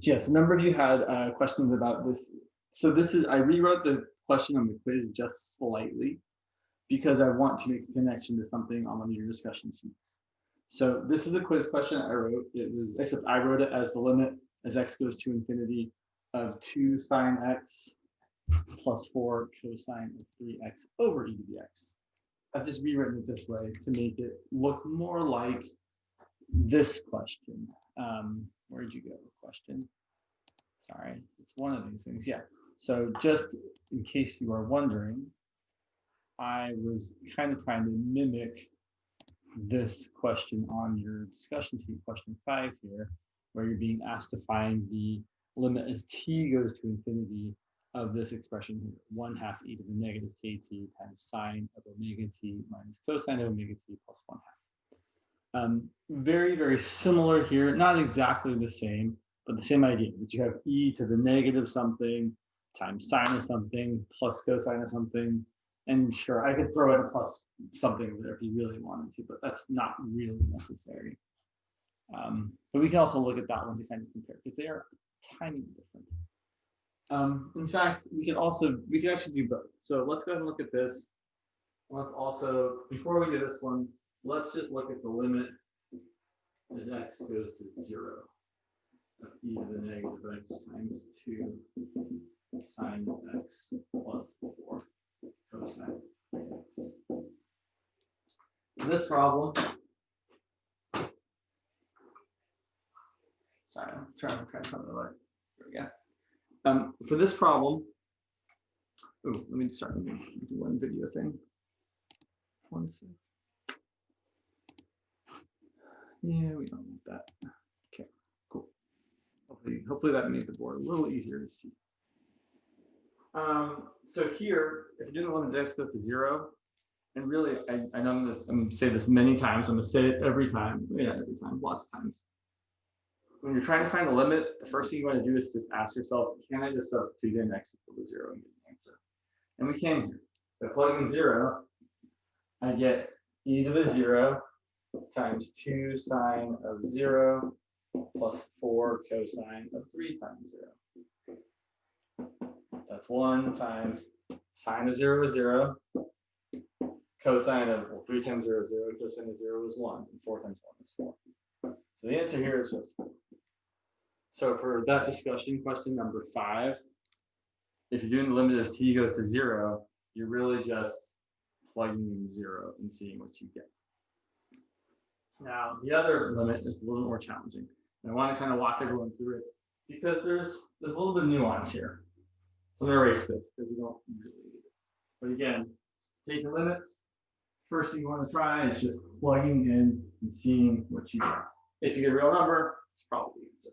Yes, a number of you had questions about this. So this is, I rewrote the question on the quiz just slightly because I want to make a connection to something on one of your discussion sheets. So this is a quiz question I wrote. It was, except I wrote it as the limit as x goes to infinity of 2 sine x plus 4 cosine of 3x over e to the x. I've just rewritten it this way to make it look more like this question. Where'd you go? Question. Sorry, it's one of these things. Yeah. So just in case you are wondering, I was kind of trying to mimic this question on your discussion sheet, question 5 here, where you're being asked to find the limit as t goes to infinity of this expression here, 1/2 e to the negative kt times sine of omega t minus cosine of omega t plus 1/2. Very, very similar here, not exactly the same, but the same idea that you have e to the negative something times sine of something plus cosine of something. And sure, I could throw in a plus something there if you really wanted to, but that's not really necessary. But we can also look at that one to kind of compare because they are tiny different. In fact, we can actually do both. So let's go ahead and look at this. Let's also, before we do this one, let's just look at the limit as x goes to 0 of e to the negative x times 2 sine x plus 4 cosine x. For this problem, sorry, I'm trying to find the light. There we go. For this problem, let me start with one video thing. One second. Yeah, we don't want that. Okay, cool. Hopefully that made the board a little easier to see. So here, if you're doing the limit as x goes to 0, and really, I know I'm going to say this many times. I'm going to say it every time. Yeah, every time, lots of times. When you're trying to find the limit, the first thing you want to do is just ask yourself, can I just substitute in x equal to 0 and get an answer? And we can here. If I plug in 0, I get e to the 0 times 2 sine of 0 plus 4 cosine of 3 times 0. That's 1 times sine of 0 is 0. Cosine of 3 times 0 is 0. Cosine of 0 is 1. And 4 times 1 is 4. So the answer here is just 4. So for that discussion, question number 5, if you're doing the limit as t goes to 0, you're really just plugging in 0 and seeing what you get. Now, the other limit is a little more challenging. And I want to kind of walk everyone through it because there's a little bit of nuance here. So I'm going to erase this because we don't really need it. But again, take the limits. First thing you want to try is just plugging in and seeing what you get. If you get a real number, it's probably the answer.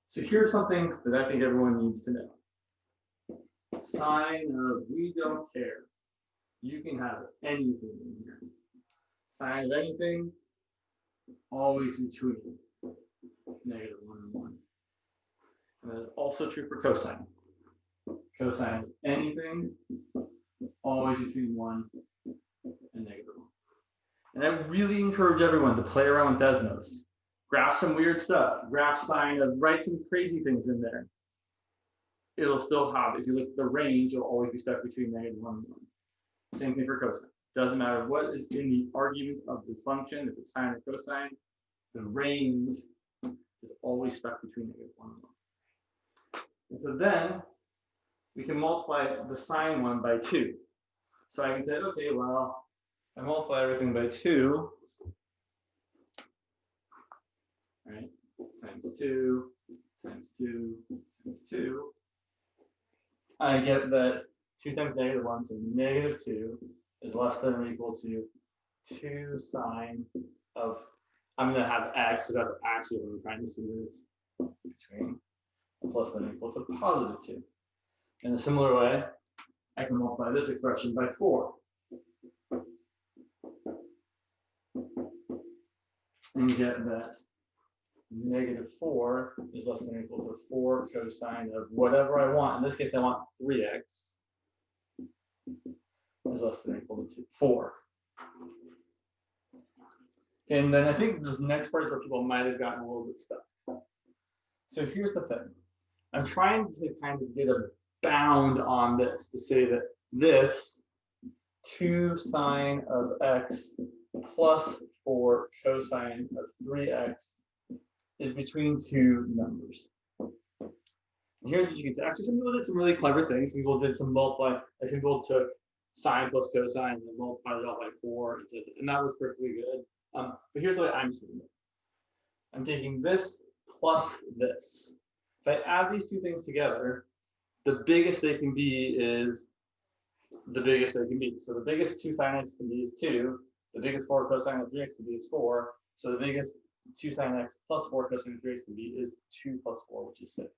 So here's something that I think everyone needs to know. Sine of we don't care. You can have anything in here. Sine of anything, always between -1 and 1. And that is also true for cosine. Cosine of anything, always between 1 and -1. And I really encourage everyone to play around with Desmos. Graph some weird stuff. Graph sine of, write some crazy things in there. It'll still have, if you look at the range, it'll always be stuck between -1 and 1. Same thing for cosine. Doesn't matter what is in the argument of the function, if it's sine or cosine, the range is always stuck between -1 and 1. And so then we can multiply the sine one by 2. So I can say, okay, well, I multiply everything by 2, right? Times 2, times 2, times 2. I get that 2 times -1, so -2 is less than or equal to 2 sine of, I'm going to have x, so that's actually what I'm trying to see is between. It's less than or equal to +2. In a similar way, I can multiply this expression by 4. And get that -4 is less than or equal to 4 cosine of whatever I want. In this case, I want 3x is less than or equal to 4. And then I think this next part is where people might have gotten a little bit stuck. So here's the thing. I'm trying to kind of get a bound on this to say that this 2 sine of x plus 4 cosine of 3x is between two numbers. And here's what you can say. Actually, some people did some really clever things. Some people did some multiply. Like some people took sine plus cosine and then multiplied it all by 4, and that was perfectly good. But here's the way I'm seeing it. I'm taking this plus this. If I add these two things together, the biggest they can be is the biggest they can be. So the biggest 2 sine x can be is 2. The biggest 4 cosine of 3x can be is 4. So the biggest 2 sine x plus 4 cosine of 3x can be is 2 plus 4, which is 6.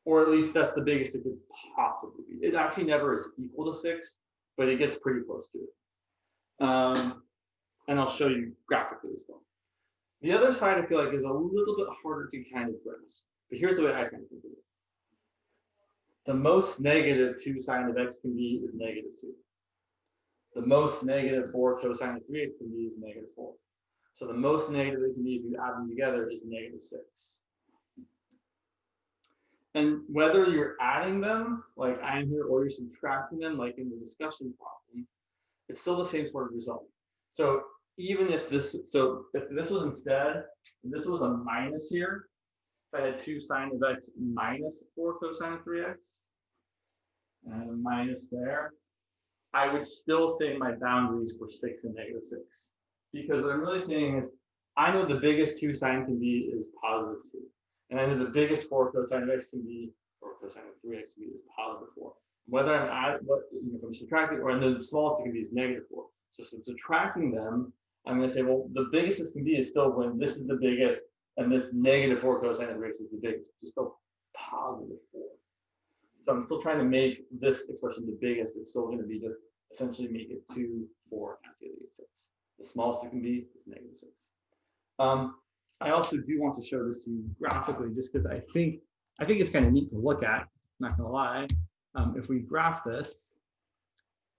Or at least that's the biggest it could possibly be. It actually never is equal to 6, but it gets pretty close to it. And I'll show you graphically as well. The other side I feel like is a little bit harder to kind of grasp. But here's the way I kind of think of it. The most negative 2 sine of x can be is negative 2. The most negative 4 cosine of 3x can be is negative 4. So the most negative it can be if you add them together is negative 6. And whether you're adding them, like I am here, or you're subtracting them, like in the discussion problem, it's still the same sort of result. So even if this, if this was instead, if this was a minus here, if I had 2 sine of x minus 4 cosine of 3x, and a minus there, I would still say my boundaries were 6 and negative 6. Because what I'm really saying is, I know the biggest 2 sine can be is positive 2. And I know the biggest 4 cosine of x can be, or cosine of 3x can be is positive 4. Whether I'm adding, if I'm subtracting, or I know the smallest it can be is negative 4. So subtracting them, I'm going to say, well, the biggest this can be is still when this is the biggest, and this negative 4 cosine of x is the biggest, which is still positive 4. So I'm still trying to make this expression the biggest. It's still going to be just essentially make it 2, 4, and negative 6. The smallest it can be is negative 6. I also do want to show this to you graphically, just because I think it's kind of neat to look at. I'm not going to lie. If we graph this,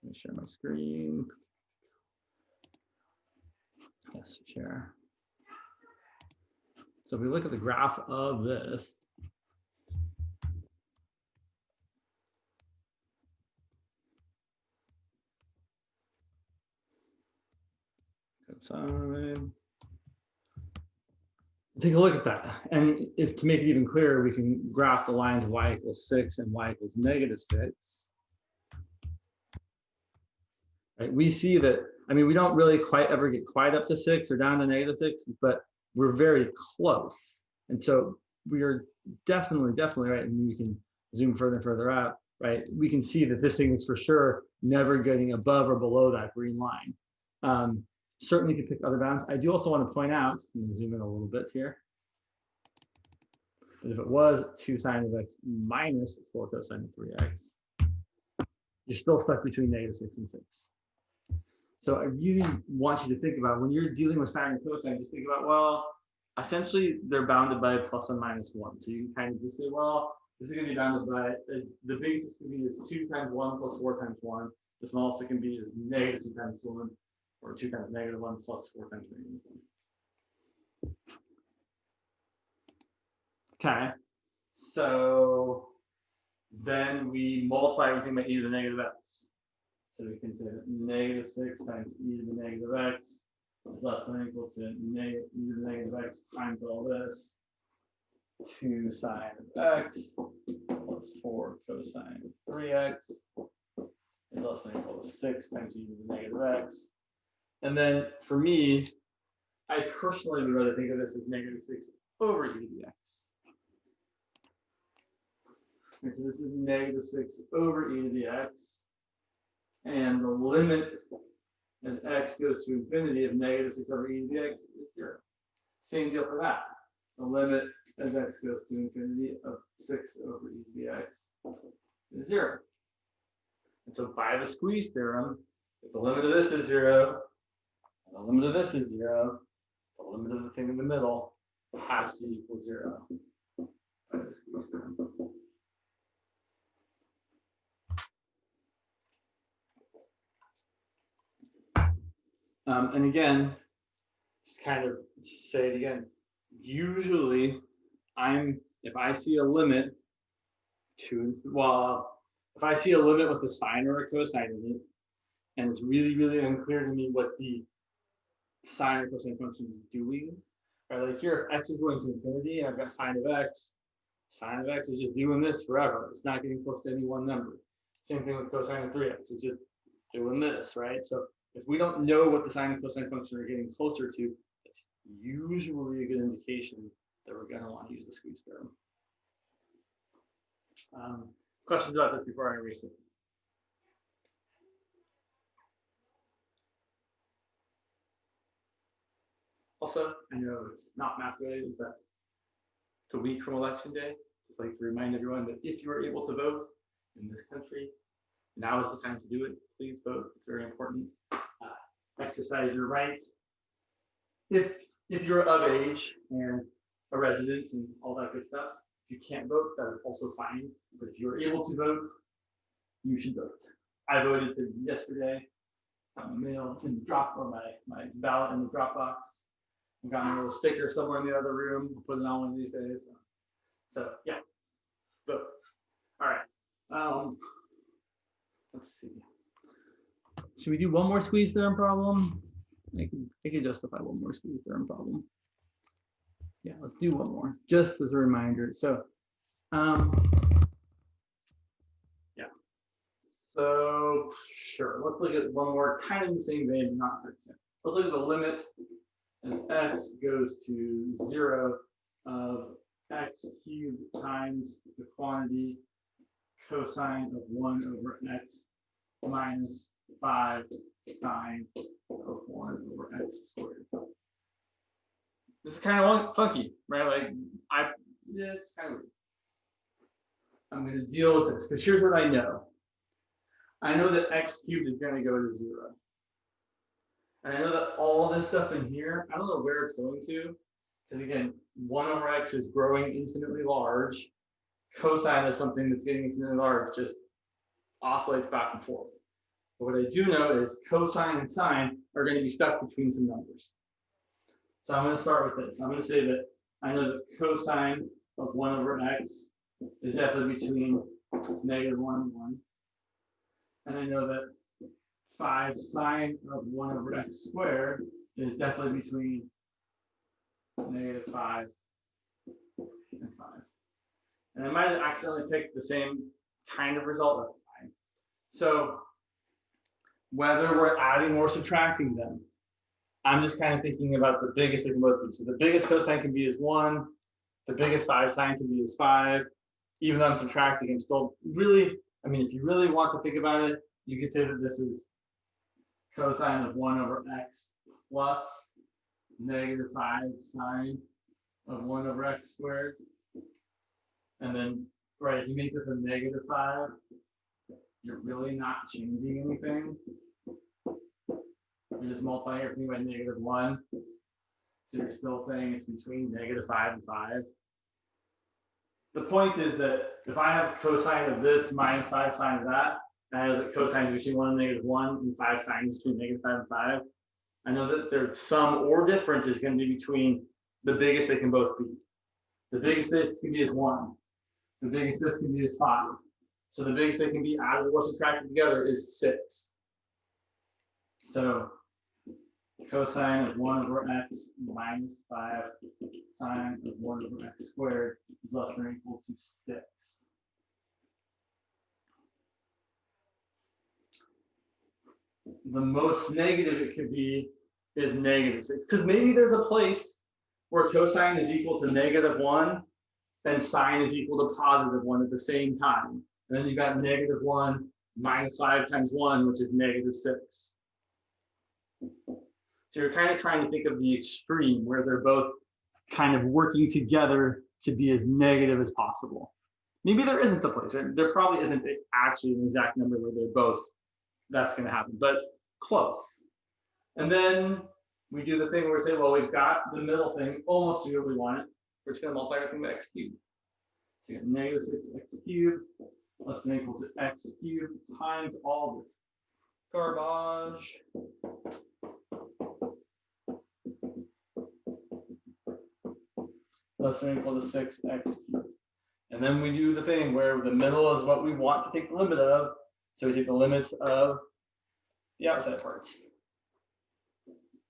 let me share my screen. Yes, share. So if we look at the graph of this, take a look at that. And if to make it even clearer, we can graph the lines y equals 6 and y equals negative 6. Right? We see that, I mean, we don't really quite ever get quite up to 6 or down to negative 6, but we're very close. And so we are definitely right. And we can zoom further and further out, right? We can see that this thing is for sure never getting above or below that green line. Certainly you can pick other bounds. I do also want to point out, let me zoom in a little bit here, that if it was 2 sine of x minus 4 cosine of 3x, you're still stuck between negative 6 and 6. So I really want you to think about, when you're dealing with sine and cosine, just think about, well, essentially they're bounded by plus and minus 1. So you can kind of just say, well, this is going to be bounded by, the biggest it can be is 2 times 1 plus 4 times 1. The smallest it can be is negative 2 times 1. Or 2 times negative 1 plus 4 times negative 1. Okay, so then we multiply everything by e to the negative x. So we can say that negative 6 times e to the negative x is less than or equal to e to the negative x times all this. 2 sine of x plus 4 cosine of 3x is less than or equal to 6 times e to the negative x. And then for me, I personally would rather think of this as negative 6 over e to the x. And so this is negative 6 over e to the x. And the limit as x goes to infinity of negative 6 over e to the x is 0. Same deal for that. The limit as x goes to infinity of 6 over e to the x is 0. And so by the squeeze theorem, if the limit of this is 0, the limit of this is 0, the limit of the thing in the middle has to equal 0 by the squeeze theorem. And again, just kind of say it again, usually if I see a limit to, well, if I see a limit with a sine or a cosine in it, and it's really, really unclear to me what the sine or cosine function is doing, right? Like here, if x is going to infinity and I've got sine of x is just doing this forever. It's not getting close to any one number. Same thing with cosine of 3x. It's just doing this, right? So if we don't know what the sine and cosine function are getting closer to, it's usually a good indication that we're going to want to use the squeeze theorem. Questions about this before I erase it? Also, I know it's not math related, but it's a week from election day. Just like to remind everyone that if you are able to vote in this country, now is the time to do it. Please vote. It's very important. Exercise your right. If you're of age and a resident and all that good stuff, if you can't vote, that is also fine. But if you're able to vote, you should vote. I voted yesterday. Got my mail in the drop, or my ballot in the drop box. I got my little sticker somewhere in the other room. I'll put it on one of these days. So yeah, vote. All right. Let's see. Should we do one more squeeze theorem problem? I can justify one more squeeze theorem problem. Yeah, let's do one more, just as a reminder. So, yeah. So, sure, let's look at one more, kind of in the same vein, but not quite the same. Let's look at the limit as x goes to 0 of x cubed times the quantity cosine of 1 over x minus 5 sine of 1 over x squared. This is kind of funky, right? Like, yeah, it's kind of weird. I'm going to deal with this because here's what I know. I know that x cubed is going to go to 0. And I know that all this stuff in here, I don't know where it's going to, because again, 1 over x is growing infinitely large. Cosine of something that's getting infinitely large just oscillates back and forth. But what I do know is cosine and sine are going to be stuck between some numbers. So I'm going to start with this. I'm going to say that I know that cosine of 1 over x is definitely between -1 and 1. And I know that 5 sine of 1 over x squared is definitely between -5 and 5. And I might have accidentally picked the same kind of result. That's fine. So whether we're adding or subtracting them, I'm just kind of thinking about the biggest they can both be. So the biggest cosine can be is 1. The biggest 5 sine can be is 5. Even though I'm subtracting, I'm still really, I mean, if you really want to think about it, you could say that this is cosine of 1 over x plus -5 sine of 1 over x squared. And then, right, if you make this a -5, you're really not changing anything. You're just multiplying everything by -1. So you're still saying it's between -5 and 5. The point is that if I have cosine of this minus 5 sine of that, and I know that cosine is between 1 and -1 and 5 sine is between -5 and 5, I know that their sum or difference is going to be between the biggest they can both be. The biggest this can be is 1. The biggest this can be is 5. So the biggest they can be added or subtracted together is 6. So cosine of 1 over x minus 5 sine of 1 over x squared is less than or equal to 6. The most negative it could be is -6, because maybe there's a place where cosine is equal to -1 and sine is equal to +1 at the same time. And then you've got -1 minus 5 times 1, which is -6. So you're kind of trying to think of the extreme where they're both kind of working together to be as negative as possible. Maybe there isn't a place, right? There probably isn't actually an exact number where they're both, that's going to happen, but close. And then we do the thing where we say, well, we've got the middle thing almost to where we want it. We're just going to multiply everything by x cubed. So you get -6x cubed less than or equal to x cubed times all this garbage. less than or equal to 6x cubed. And then we do the thing where the middle is what we want to take the limit of. So we take the limits of the outside parts.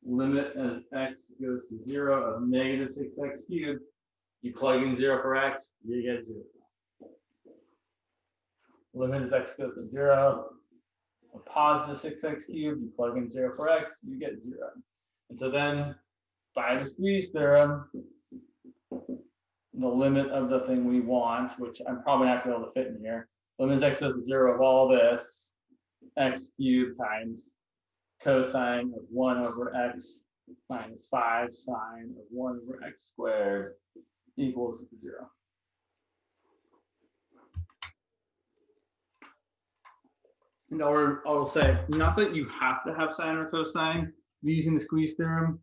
Limit as x goes to 0 of negative 6x cubed. You plug in 0 for x, you get 0. Limit as x goes to 0 of positive 6x cubed. You plug in 0 for x, you get 0. And so then by the squeeze theorem, the limit of the thing we want, which I'm probably not going to be able to fit in here, limit as x goes to 0 of all this, x cubed times cosine of 1 over x minus 5 sine of 1 over x squared equals 0. And I'll say, not that you have to have sine or cosine using the squeeze theorem,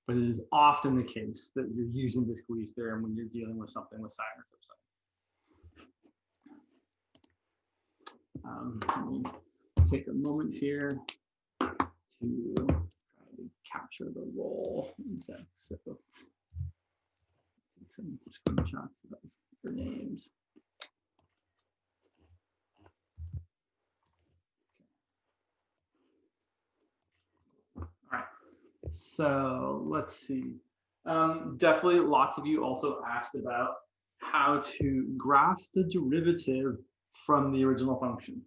but it is often the case that you're using the squeeze theorem when you're dealing with something with sine or cosine. Let me take a moment here to try to capture the role in sec. So take some screenshots of their names. All right, so let's see. Definitely lots of you also asked about how to graph the derivative from the original function.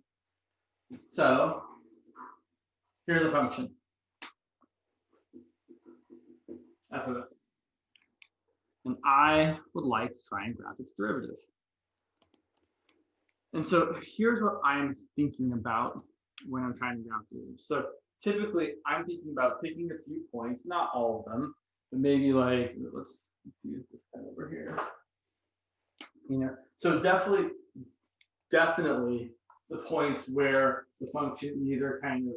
So here's a function, f of x. And I would like to try and graph its derivative. And so here's what I'm thinking about when I'm trying to graph the derivative. So typically I'm thinking about picking a few points, not all of them, but maybe like, let's use this guy over here. You know, so definitely the points where the function either kind of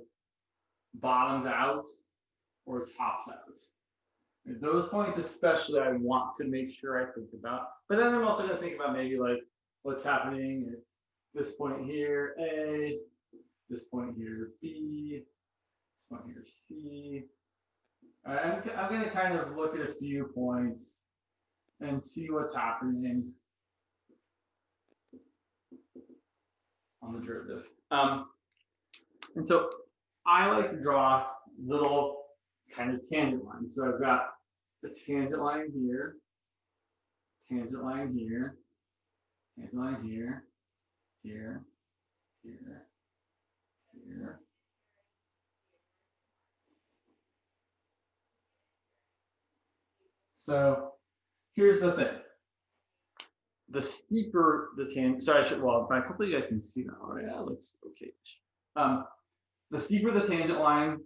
bottoms out or tops out. And those points especially I want to make sure I think about. But then I'm also going to think about maybe like what's happening at this point here, A, this point here, B, this point here, C. All right, I'm going to kind of look at a few points and see what's happening on the derivative. And so I like to draw little kind of tangent lines. So I've got the tangent line here, tangent line here, tangent line here, here, here, here. So here's the thing. The steeper the tangent, sorry, well, hopefully you guys can see that. All right, that looks okay. The steeper the tangent line,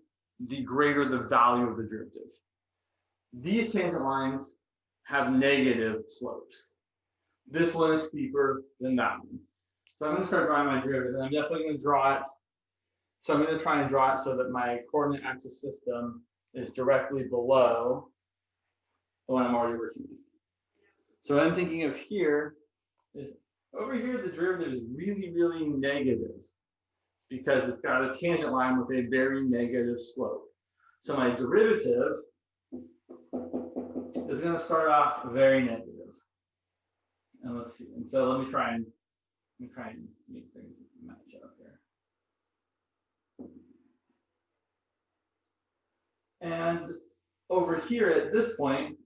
the greater the value of the derivative. These tangent lines have negative slopes. This one is steeper than that one. So I'm going to start drawing my derivative, and I'm definitely going to draw it. So I'm going to try and draw it so that my coordinate axis system is directly below the one I'm already working with. So what I'm thinking of here is over here, the derivative is really, really negative because it's got a tangent line with a very negative slope. So my derivative is going to start off very negative. And let's see. And so let me try and make things match up here. And over here at this point,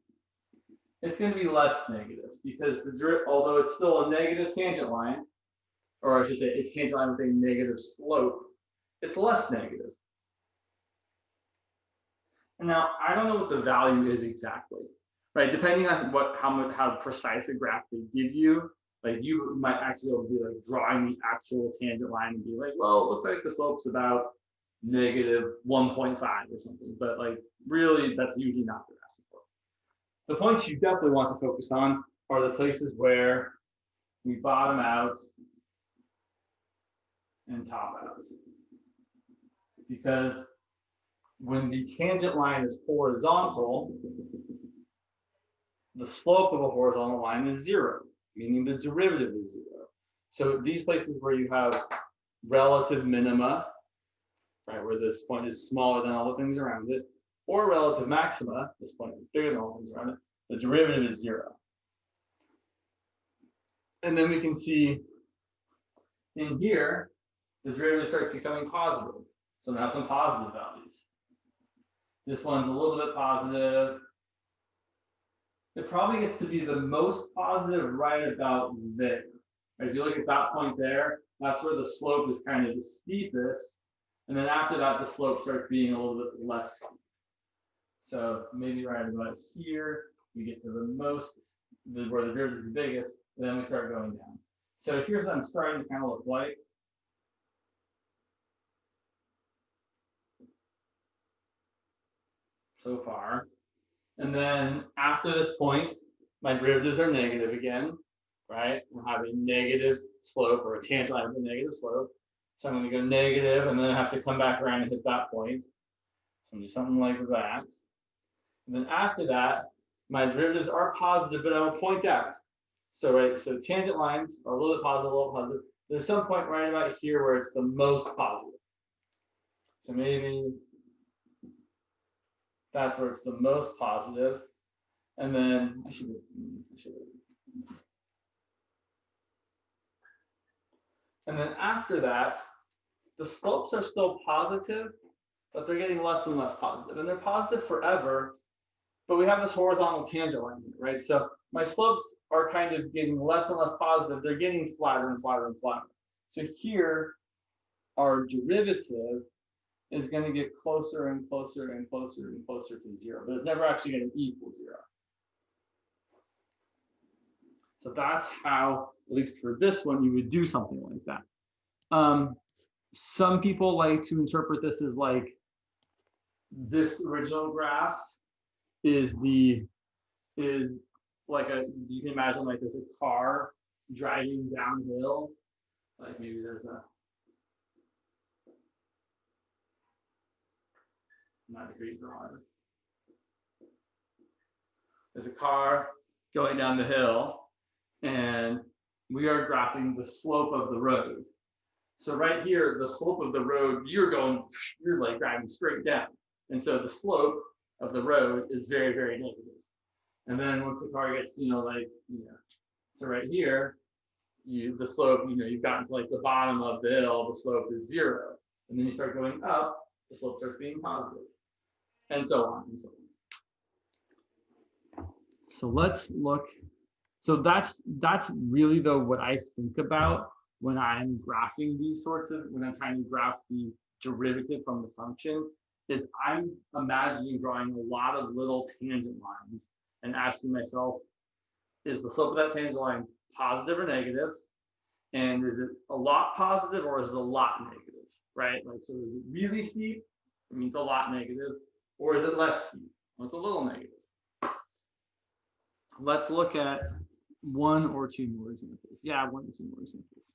it's going to be less negative because although it's still a negative tangent line, or I should say it's tangent line with a negative slope, it's less negative. And now I don't know what the value is exactly, right? Depending on how precise a graph they give you, like you might actually be able to be like drawing the actual tangent line and be like, well, it looks like the slope's about negative 1.5 or something, but like really that's usually not the best. The points you definitely want to focus on are the places where we bottom out and top out. Because when the tangent line is horizontal, the slope of a horizontal line is 0, meaning the derivative is 0. So these places where you have relative minima, right, where this point is smaller than all the things around it, or relative maxima, this point is bigger than all things around it, the derivative is 0. And then we can see in here, the derivative starts becoming positive. So we have some positive values. This one's a little bit positive. It probably gets to be the most positive right about there. If you look at that point there, that's where the slope is kind of the steepest. And then after that, the slope starts being a little bit less steep. So maybe right about here, we get to the most, where the derivative is the biggest, and then we start going down. So here's what I'm starting to kind of look like. So far. And then after this point, my derivatives are negative again, right? I have a negative slope, or a tangent, I have a negative slope. So I'm going to go negative, and then I have to come back around and hit that point. So I'm going to do something like that. And then after that, my derivatives are positive, but I will point out. So, right, so tangent lines are a little bit positive, a little positive. There's some point right about here where it's the most positive. So maybe that's where it's the most positive. And then and then after that, the slopes are still positive, but they're getting less and less positive. And they're positive forever, but we have this horizontal tangent line here, right? So my slopes are kind of getting less and less positive. They're getting flatter and flatter and flatter. So here, our derivative is going to get closer and closer and closer and closer to zero, but it's never actually going to equal zero. So that's how, at least for this one, you would do something like that. Some people like to interpret this as like this original graph is like you can imagine like there's a car driving downhill. Like maybe there's not a great drawing. There's a car going down the hill, and we are graphing the slope of the road. So right here, the slope of the road, you're like driving straight down. And so the slope of the road is very, very negative. And then once the car gets, so right here, the slope, you've gotten to like the bottom of the hill, the slope is zero. And then you start going up, the slope starts being positive. And so on and so on. So let's look. So that's really though what I think about when I'm graphing these sorts of, when I'm trying to graph the derivative from the function, is I'm imagining drawing a lot of little tangent lines and asking myself, is the slope of that tangent line positive or negative? And is it a lot positive or is it a lot negative, right? Like, so is it really steep? It means a lot negative. Or is it less steep? Well, it's a little negative. Let's look at one or two more examples. Yeah, one or two more examples.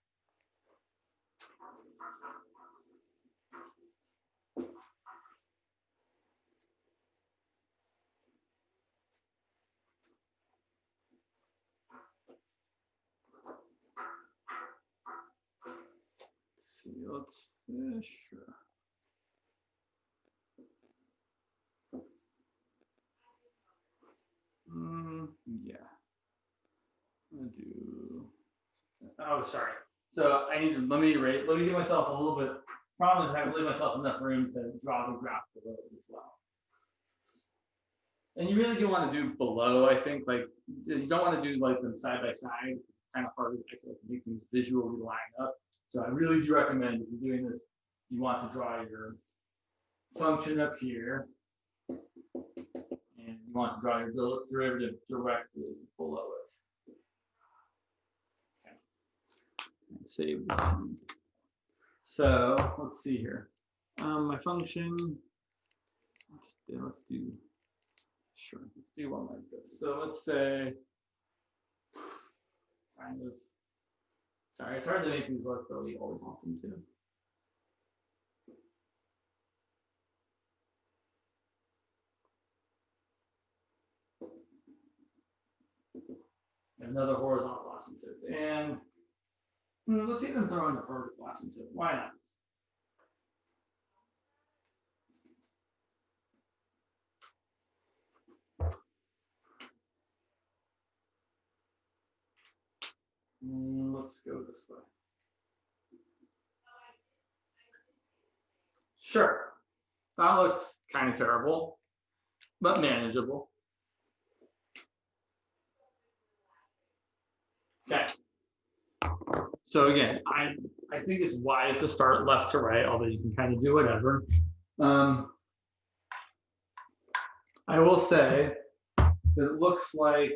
Let's see, sure. Yeah. I'm gonna do. Oh, sorry. So I need to let me give myself a little bit. Problem is I haven't leave myself enough room to draw the graph below it as well. And you really do want to do below. I think like you don't want to do like them side by side. It's kind of hard to make things visually line up. So I really do recommend if you're doing this, you want to draw your function up here, and you want to draw your derivative directly below it. Okay. Let's save this one. So let's see here. My function. Let's do. Sure. Let's do one like this. So let's say. Kind of. Sorry, it's hard to make these look the way you always want them to. Another horizontal asymptote. And let's even throw in a vertical asymptote. Why not? Let's go this way. Sure, that looks kind of terrible, but manageable. Okay. So again, I think it's wise to start left to right, although you can kind of do whatever. I will say that it looks like,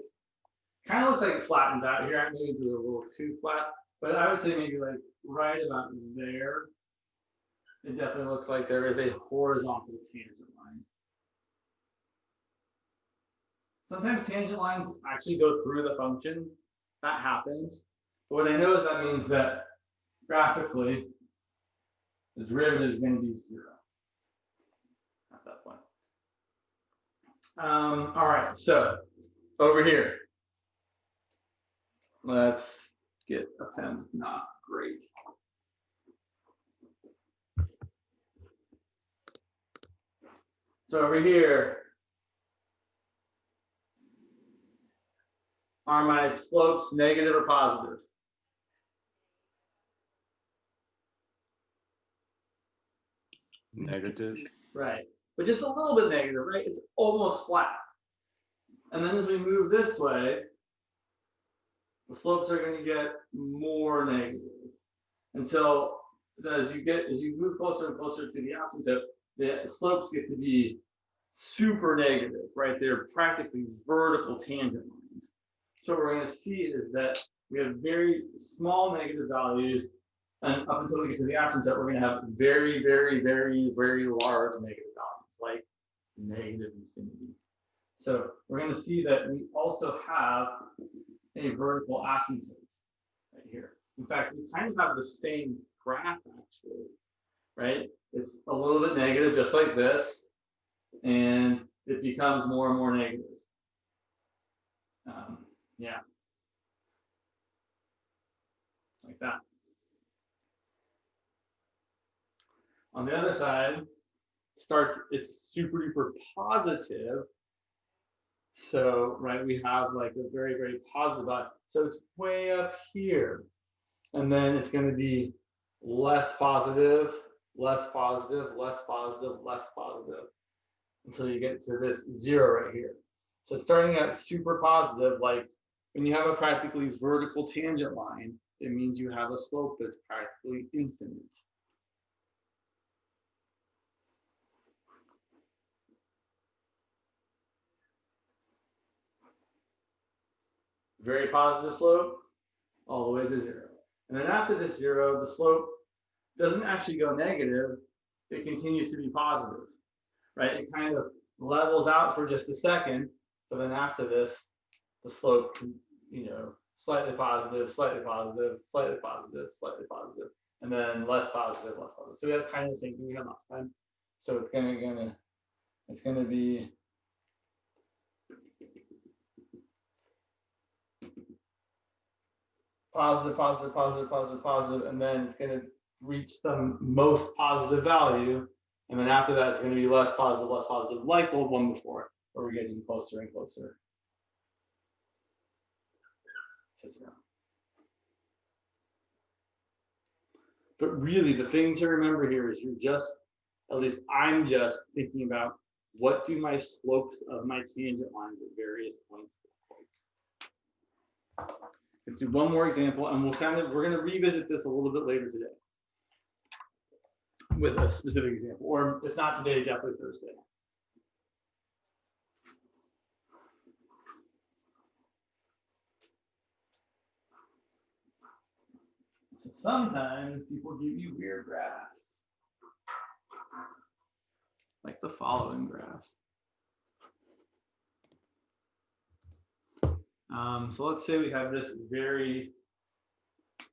kind of looks like it flattens out here. I maybe do it a little too flat, but I would say maybe like right about there. It definitely looks like there is a horizontal tangent line. Sometimes tangent lines actually go through the function. That happens. But what I know is that means that graphically, the derivative is going to be 0 at that point. All right, so over here, let's get a pen that's not great. So over here are my slopes negative or positive? Negative. Right, but just a little bit negative, right? It's almost flat. And then as we move this way, the slopes are going to get more negative until as you move closer and closer to the asymptote, the slopes get to be super negative, right? They're practically vertical tangent lines. So what we're going to see is that we have very small negative values, and up until we get to the asymptote, we're going to have very, very, very, very large negative values, like negative infinity. So we're going to see that we also have a vertical asymptote right here. In fact, we kind of have the same graph actually, right? It's a little bit negative, just like this, and it becomes more and more negative. Yeah, like that. On the other side, it's super duper positive. So, right, we have like a very, very positive dot. So it's way up here. And then it's going to be less positive, less positive, less positive, less positive, until you get to this 0 right here. So starting out super positive, like when you have a practically vertical tangent line, it means you have a slope that's practically infinite. Very positive slope, all the way to 0. And then after this 0, the slope doesn't actually go negative, it continues to be positive, right? It kind of levels out for just a second, but then after this, the slope, slightly positive, slightly positive, slightly positive, slightly positive, and then less positive, less positive. So we have kind of the same thing we had last time. So it's gonna be positive, positive, positive, positive, positive, and then it's gonna reach the most positive value. And then after that, it's going to be less positive, like the one before, where we're getting closer and closer to 0. But really, the thing to remember here is at least I'm just thinking about what do my slopes of my tangent lines at various points look like. Let's do one more example, and we're going to revisit this a little bit later today with a specific example, or if not today, definitely Thursday. So sometimes people give you weird graphs, like the following graph. So let's say we have this very,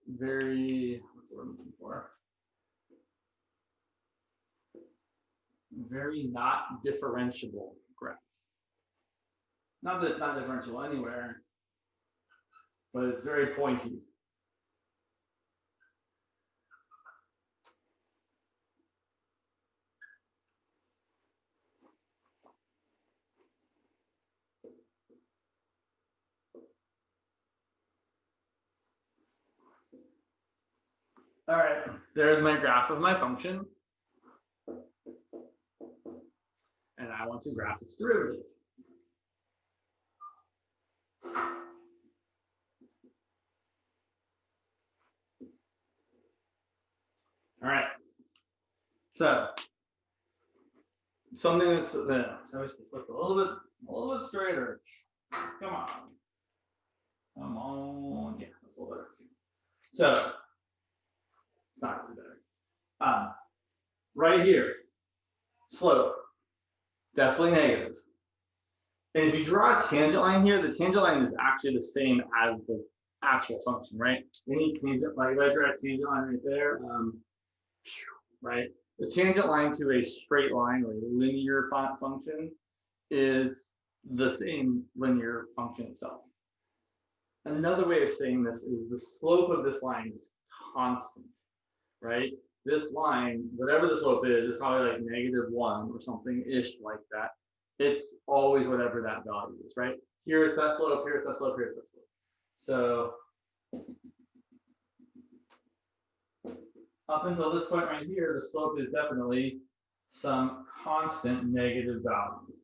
very, what's the word I'm looking for? Very not differentiable graph. Not that it's not differentiable anywhere, but it's very pointy. All right, there's my graph of my function. And I want to graph its derivative. All right. So something that's so let's look a little bit straighter. Come on. Come on. Yeah, that's a little better. So it's not really better. Right here, slope, definitely negative. And if you draw a tangent line here, the tangent line is actually the same as the actual function, right? Any tangent, like if I draw a tangent line right there, right? The tangent line to a straight line or a linear function is the same linear function itself. Another way of saying this is the slope of this line is constant, right? This line, whatever the slope is probably like -1 or something ish like that. It's always whatever that value is, right? Here it's that slope, here it's that slope, here it's that slope. So up until this point right here, the slope is definitely some constant negative value.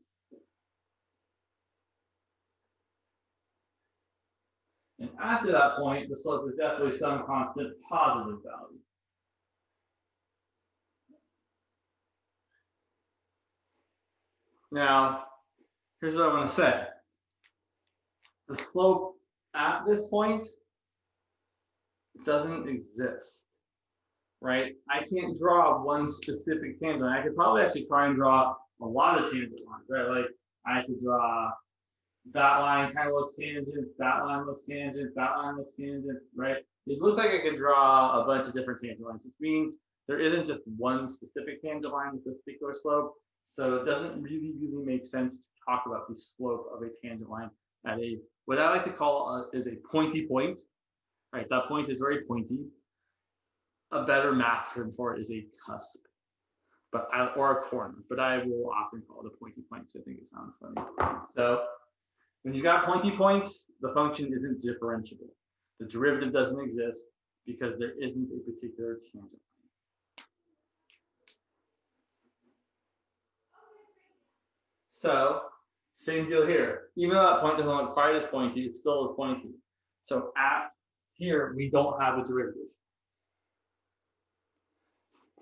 And after that point, the slope is definitely some constant positive value. Now, here's what I want to say. The slope at this point doesn't exist, right? I can't draw one specific tangent line. I could probably actually try and draw a lot of tangent lines, right? Like I could draw that line kind of looks tangent, that line looks tangent, that line looks tangent, right? It looks like I could draw a bunch of different tangent lines, which means there isn't just one specific tangent line with a particular slope. So it doesn't really make sense to talk about the slope of a tangent line at a, what I like to call is a pointy point, right? That point is very pointy. A better math term for it is a cusp, or a corner, but I will often call it a pointy point because I think it sounds funny. So when you got pointy points, the function isn't differentiable. The derivative doesn't exist because there isn't a particular tangent line. So same deal here. Even though that point doesn't look quite as pointy, it still is pointy. So at here, we don't have a derivative.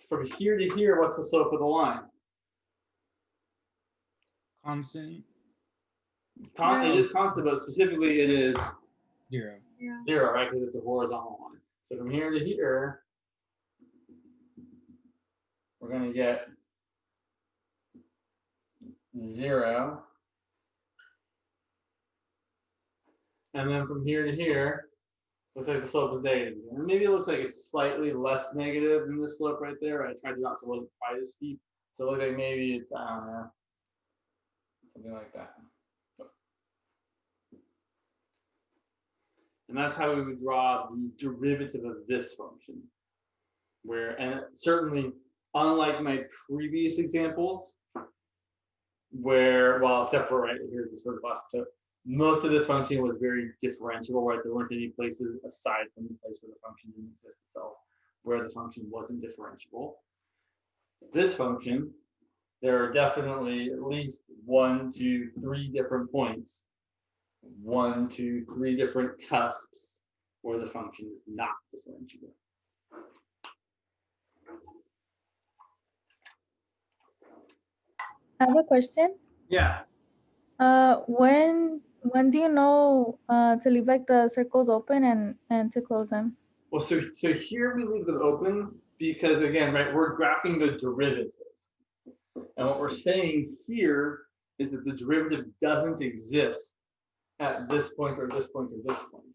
From here to here, what's the slope of the line? Constant. It is constant, but specifically it is 0. Yeah. 0, right? Because it's a horizontal line. So from here to here, we're going to get 0. And then from here to here, looks like the slope is negative. And maybe it looks like it's slightly less negative than this slope right there. I tried to do that so it wasn't quite as steep. So it looks like maybe it's, I don't know, something like that. And that's how we would draw the derivative of this function. And certainly, unlike my previous examples, where, well, except for right here, this vertical asymptote, most of this function was very differentiable, right? There weren't any places aside from the place where the function didn't exist itself, where the function wasn't differentiable. This function, there are definitely at least 1, 2, 3 different points, 1, 2, 3 different cusps where the function is not differentiable. I have a question. Yeah. When do you know to leave like the circles open and to close them? Well, so here we leave them open because again, right, we're graphing the derivative. And what we're saying here is that the derivative doesn't exist at this point or this point or this point.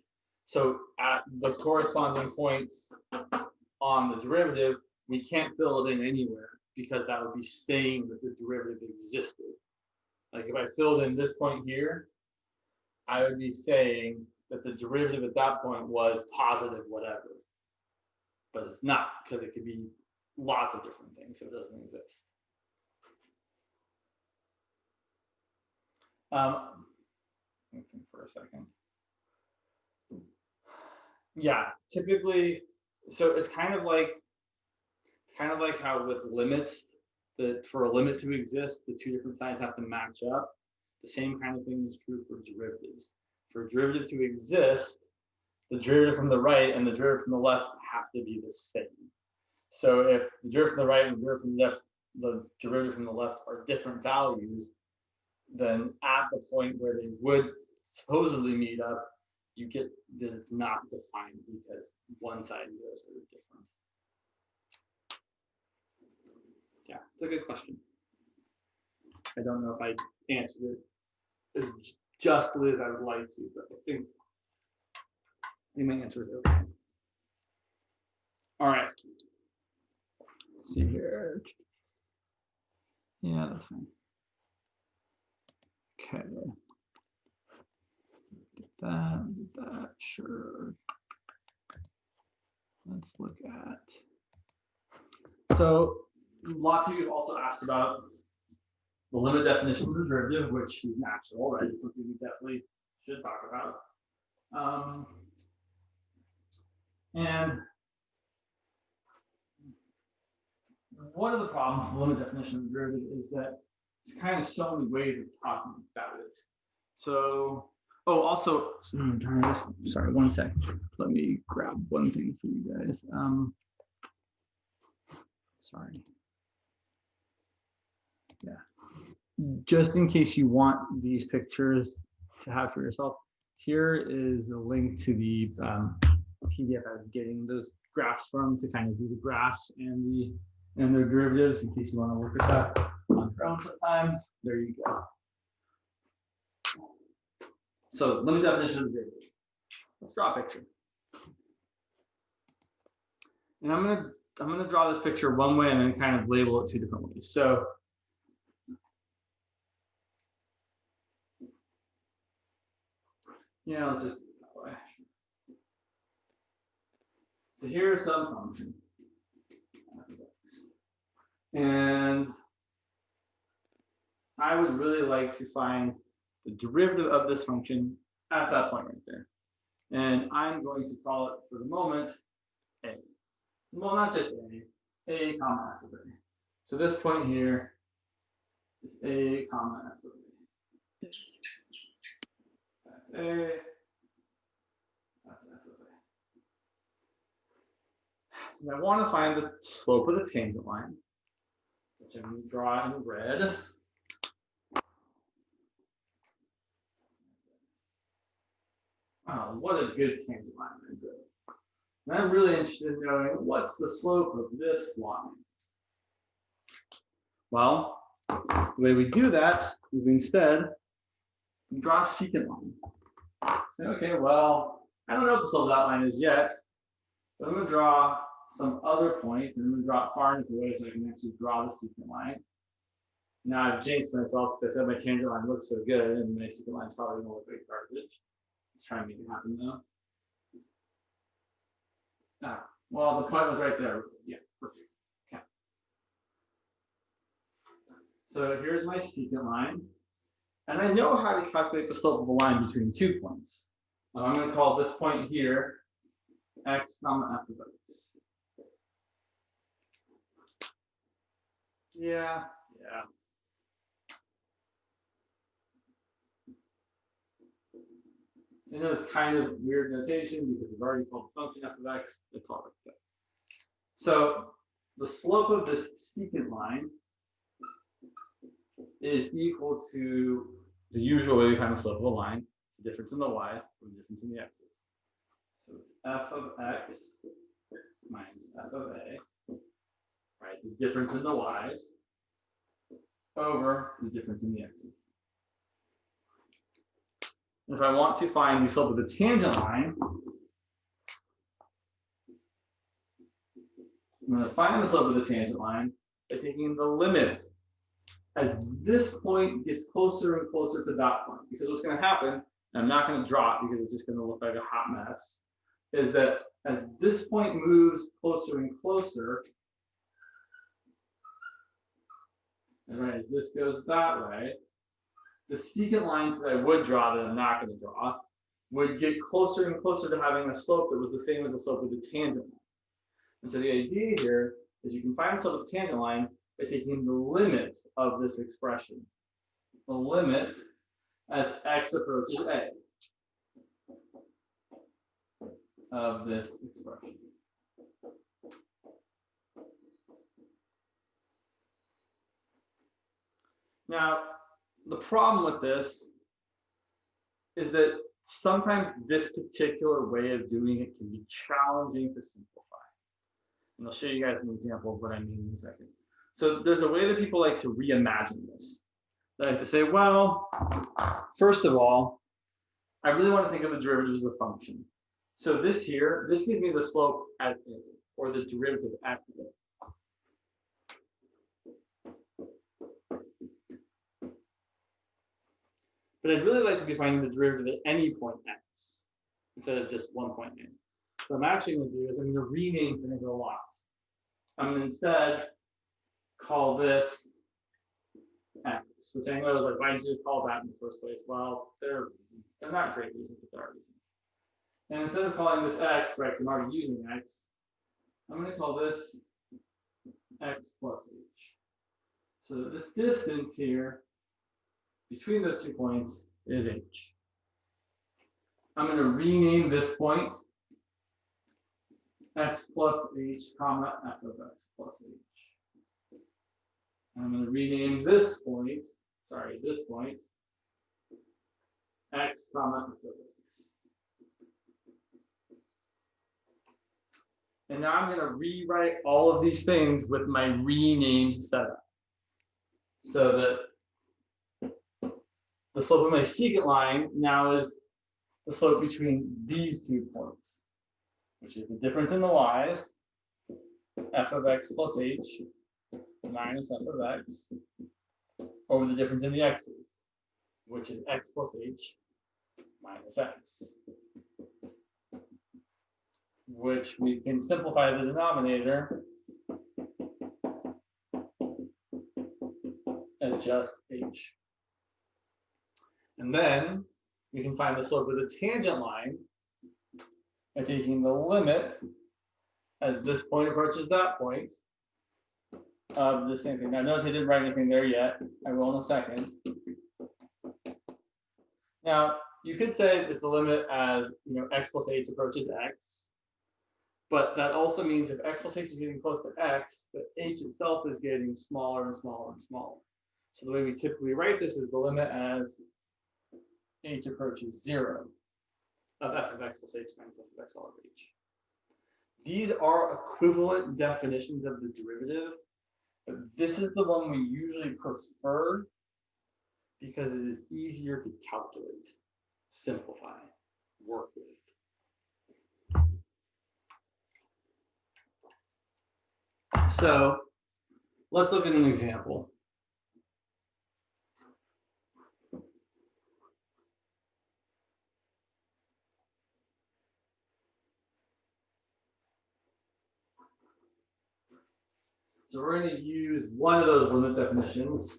So at the corresponding points on the derivative, we can't fill it in anywhere because that would be saying that the derivative existed. Like if I filled in this point here, I would be saying that the derivative at that point was positive whatever. But it's not, because it could be lots of different things, so it doesn't exist. Let me think for a second. Yeah, typically So it's kind of like how with limits, that for a limit to exist, the two different sides have to match up. The same kind of thing is true for derivatives. For a derivative to exist, the derivative from the right and the derivative from the left have to be the same. So if the derivative from the right and the derivative from the left are different values, then at the point where they would supposedly meet up, you get that it's not defined because one side and the other side are different. Yeah, it's a good question. I don't know if I answered it as justly as I would like to, but I think my answer is okay. All right. Let's see here. Yeah, that's fine. Okay. Did that, sure. Let's look at. So lots of you have also asked about the limit definition of the derivative, which is natural, right? It's something we definitely should talk about. And one of the problems with the limit definition of the derivative is that there's kind of so many ways of talking about it. So, oh, also, sorry, one sec. Let me grab one thing for you guys. Sorry. Yeah. Just in case you want these pictures to have for yourself, here is a link to the PDF I was getting those graphs from to kind of do the graphs and their derivatives in case you want to look at that on your own sometime. There you go. So limit definition of the derivative. Let's draw a picture. And I'm gonna draw this picture one way and then kind of label it two different ways. So yeah, let's just do it that way. So here's some function. And I would really like to find the derivative of this function at that point right there. And I'm going to call it, for the moment, A. Well, not just A comma f of A. So this point here is A comma f of A. That's A. That's f of A. And I want to find the slope of the tangent line, which I'm going to draw in red. Wow, what a good tangent line I drew. And I'm really interested in knowing what's the slope of this line. Well, the way we do that is we instead draw a secant line. Say, okay, well, I don't know what the slope of that line is yet, but I'm going to draw some other point, and I'm going to draw it far enough away so I can actually draw the secant line. Now I've jinxed myself because I said my tangent line looks so good, and my secant line is probably going to look like garbage. Let's try and make it happen though. Ah, well, the point was right there. Yeah, perfect. Okay. So here's my secant line. And I know how to calculate the slope of a line between 2 points. I'm going to call this point here x comma f of x. Yeah. I know it's kind of weird notation because we've already called the function f of x. It's all right there. So the slope of this secant line is equal to the usual way we find the slope of a line, the difference in the y's or the difference in the x's. So it's f of x minus f of a, right? The difference in the y's over the difference in the x's. If I want to find the slope of the tangent line, I'm going to find the slope of the tangent line by taking the limit as this point gets closer and closer to that point. Because what's going to happen, and I'm not going to draw it because it's just going to look like a hot mess, is that as this point moves closer and closer, and right, as this goes that way, the secant lines that I would draw that I'm not going to draw would get closer and closer to having a slope that was the same as the slope of the tangent line. And so the idea here is you can find the slope of the tangent line by taking the limit of this expression. The limit as x approaches a of this expression. Now, the problem with this is that sometimes this particular way of doing it can be challenging to simplify. And I'll show you guys an example of what I mean in a second. So there's a way that people like to reimagine this. They like to say, well, first of all, I really want to think of the derivative as a function. So this here, this gives me the slope at a, or the derivative at a. But I'd really like to be finding the derivative at any point x instead of just one point a. So what I'm actually going to do is I'm going to rename things a lot. I'm going to instead call this x, which I know is like, why did you just call that in the first place? Well, there are reasons. They're not great reasons, but there are reasons. And instead of calling this x, right, I'm already using x, I'm going to call this x plus h. So that this distance here between those 2 points is h. I'm going to rename this point x plus h, comma, f of x plus h. And I'm going to rename this point, x, comma, f of x. And now I'm going to rewrite all of these things with my renamed setup. So that the slope of my secant line now is the slope between these 2 points, which is the difference in the y's, f of x plus h minus f of x, over the difference in the x's, which is x plus h minus x, which we can simplify the denominator as just h. And then we can find the slope of the tangent line by taking the limit as this point approaches that point of the same thing. Now notice I didn't write anything there yet. I will in a second. Now you could say it's the limit as, you know, x plus h approaches x, but that also means if x plus h is getting close to x, that h itself is getting smaller and smaller and smaller. So the way we typically write this is the limit as h approaches 0 of f of x plus h minus f of x all over h. These are equivalent definitions of the derivative, but this is the one we usually prefer because it is easier to calculate, simplify, work with. So let's look at an example. So we're going to use one of those limit definitions.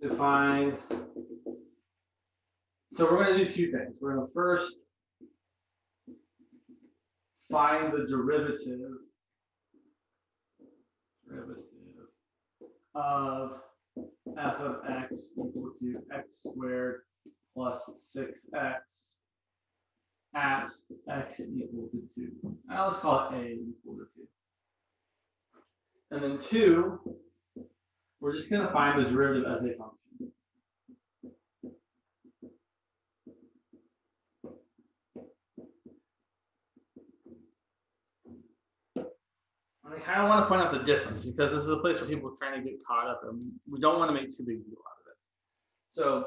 Define. So we're going to do two things. We're going to first find the derivative of f of x equal to x squared plus 6x at x equal to 2. Now let's call it a equal to 2. And then 2, we're just going to find the derivative as a function. I kind of want to point out the difference because this is a place where people are trying to get caught up and we don't want to make too big a deal out of it. So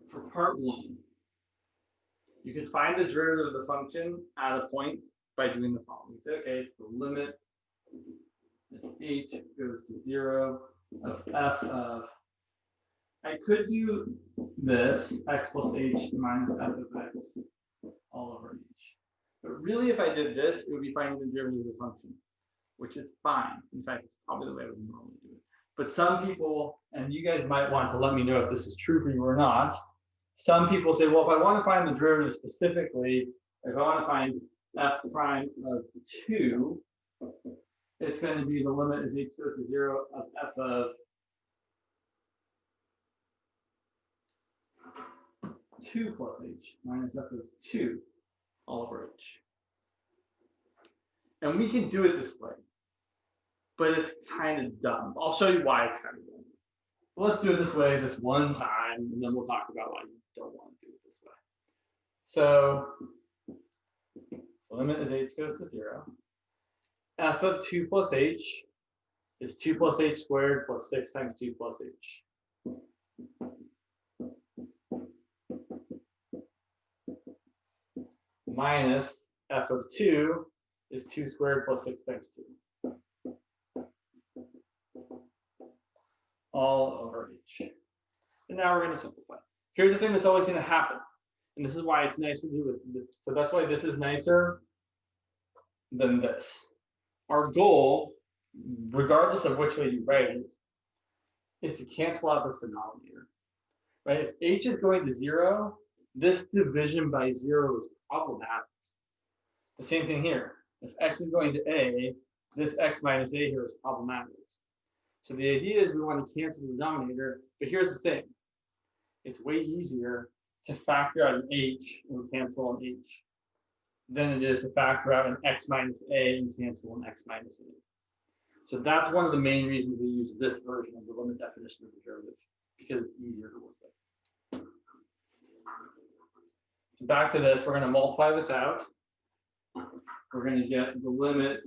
for part 1, you can find the derivative of the function at a point by doing the following. You say, okay, it's the limit as h goes to 0 of f of, I could do this, x plus h minus f of x all over h. But really, if I did this, it would be finding the derivative of the function, which is fine. In fact, it's probably the way I would normally do it. But some people, and you guys might want to let me know if this is true for you or not. Some people say, well, if I want to find the derivative specifically, if I want to find f prime of 2, it's going to be the limit as h goes to 0 of f of 2 plus h minus f of 2 all over h. And we can do it this way, but it's kind of dumb. I'll show you why it's kind of dumb. But let's do it this way this one time, and then we'll talk about why you don't want to do it this way. So the limit as h goes to 0. F of 2 plus h is 2 plus h squared plus 6 times 2 plus h. Minus f of 2 is 2 squared plus 6 times 2. All over h. And now we're going to simplify. Here's the thing that's always going to happen. And this is why it's nice to do it. So that's why this is nicer than this. Our goal, regardless of which way you write it, is to cancel out this denominator. Right? If h is going to 0, this division by 0 is problematic. The same thing here. If x is going to a, this x minus a here is problematic. So the idea is we want to cancel the denominator, but here's the thing. It's way easier to factor out an h and cancel an h than it is to factor out an x minus a and cancel an x minus a. So that's one of the main reasons we use this version of the limit definition of the derivative, because it's easier to work with. Back to this, we're going to multiply this out. We're going to get the limit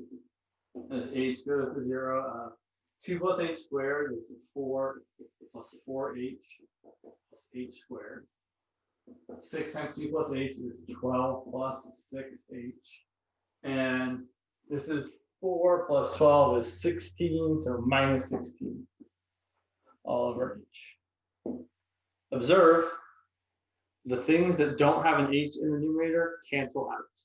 as h goes to 0. 2 plus h squared is 4 plus 4h plus h squared. 6 times 2 plus h is 12 plus 6h. And this is 4 plus 12 is 16, so minus 16 all over h. Observe, the things that don't have an h in the numerator cancel out.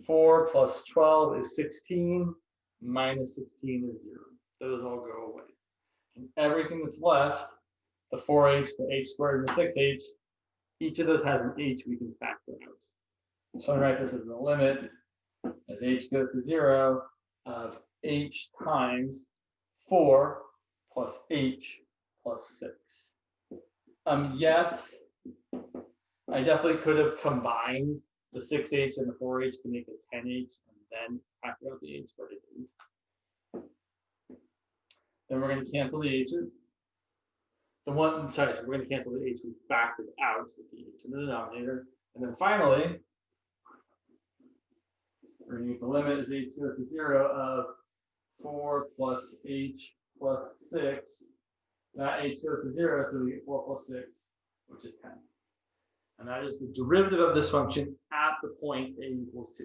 4 plus 12 is 16, minus 16 is 0. Those all go away. And everything that's left, the 4h, the h squared, and the 6h, each of those has an h we can factor out. So I write this as the limit as h goes to 0 of h times 4 plus h plus 6. Yes, I definitely could have combined the 6h and the 4h to make it 10h and then factor out the h, but it didn't. Then we're going to cancel the h's. We're going to cancel the h we factored out with the h in the denominator. And then finally, we're going to get the limit as h goes to 0 of 4 plus h plus 6. That h goes to 0, so we get 4 plus 6, which is 10. And that is the derivative of this function at the point a equals 2.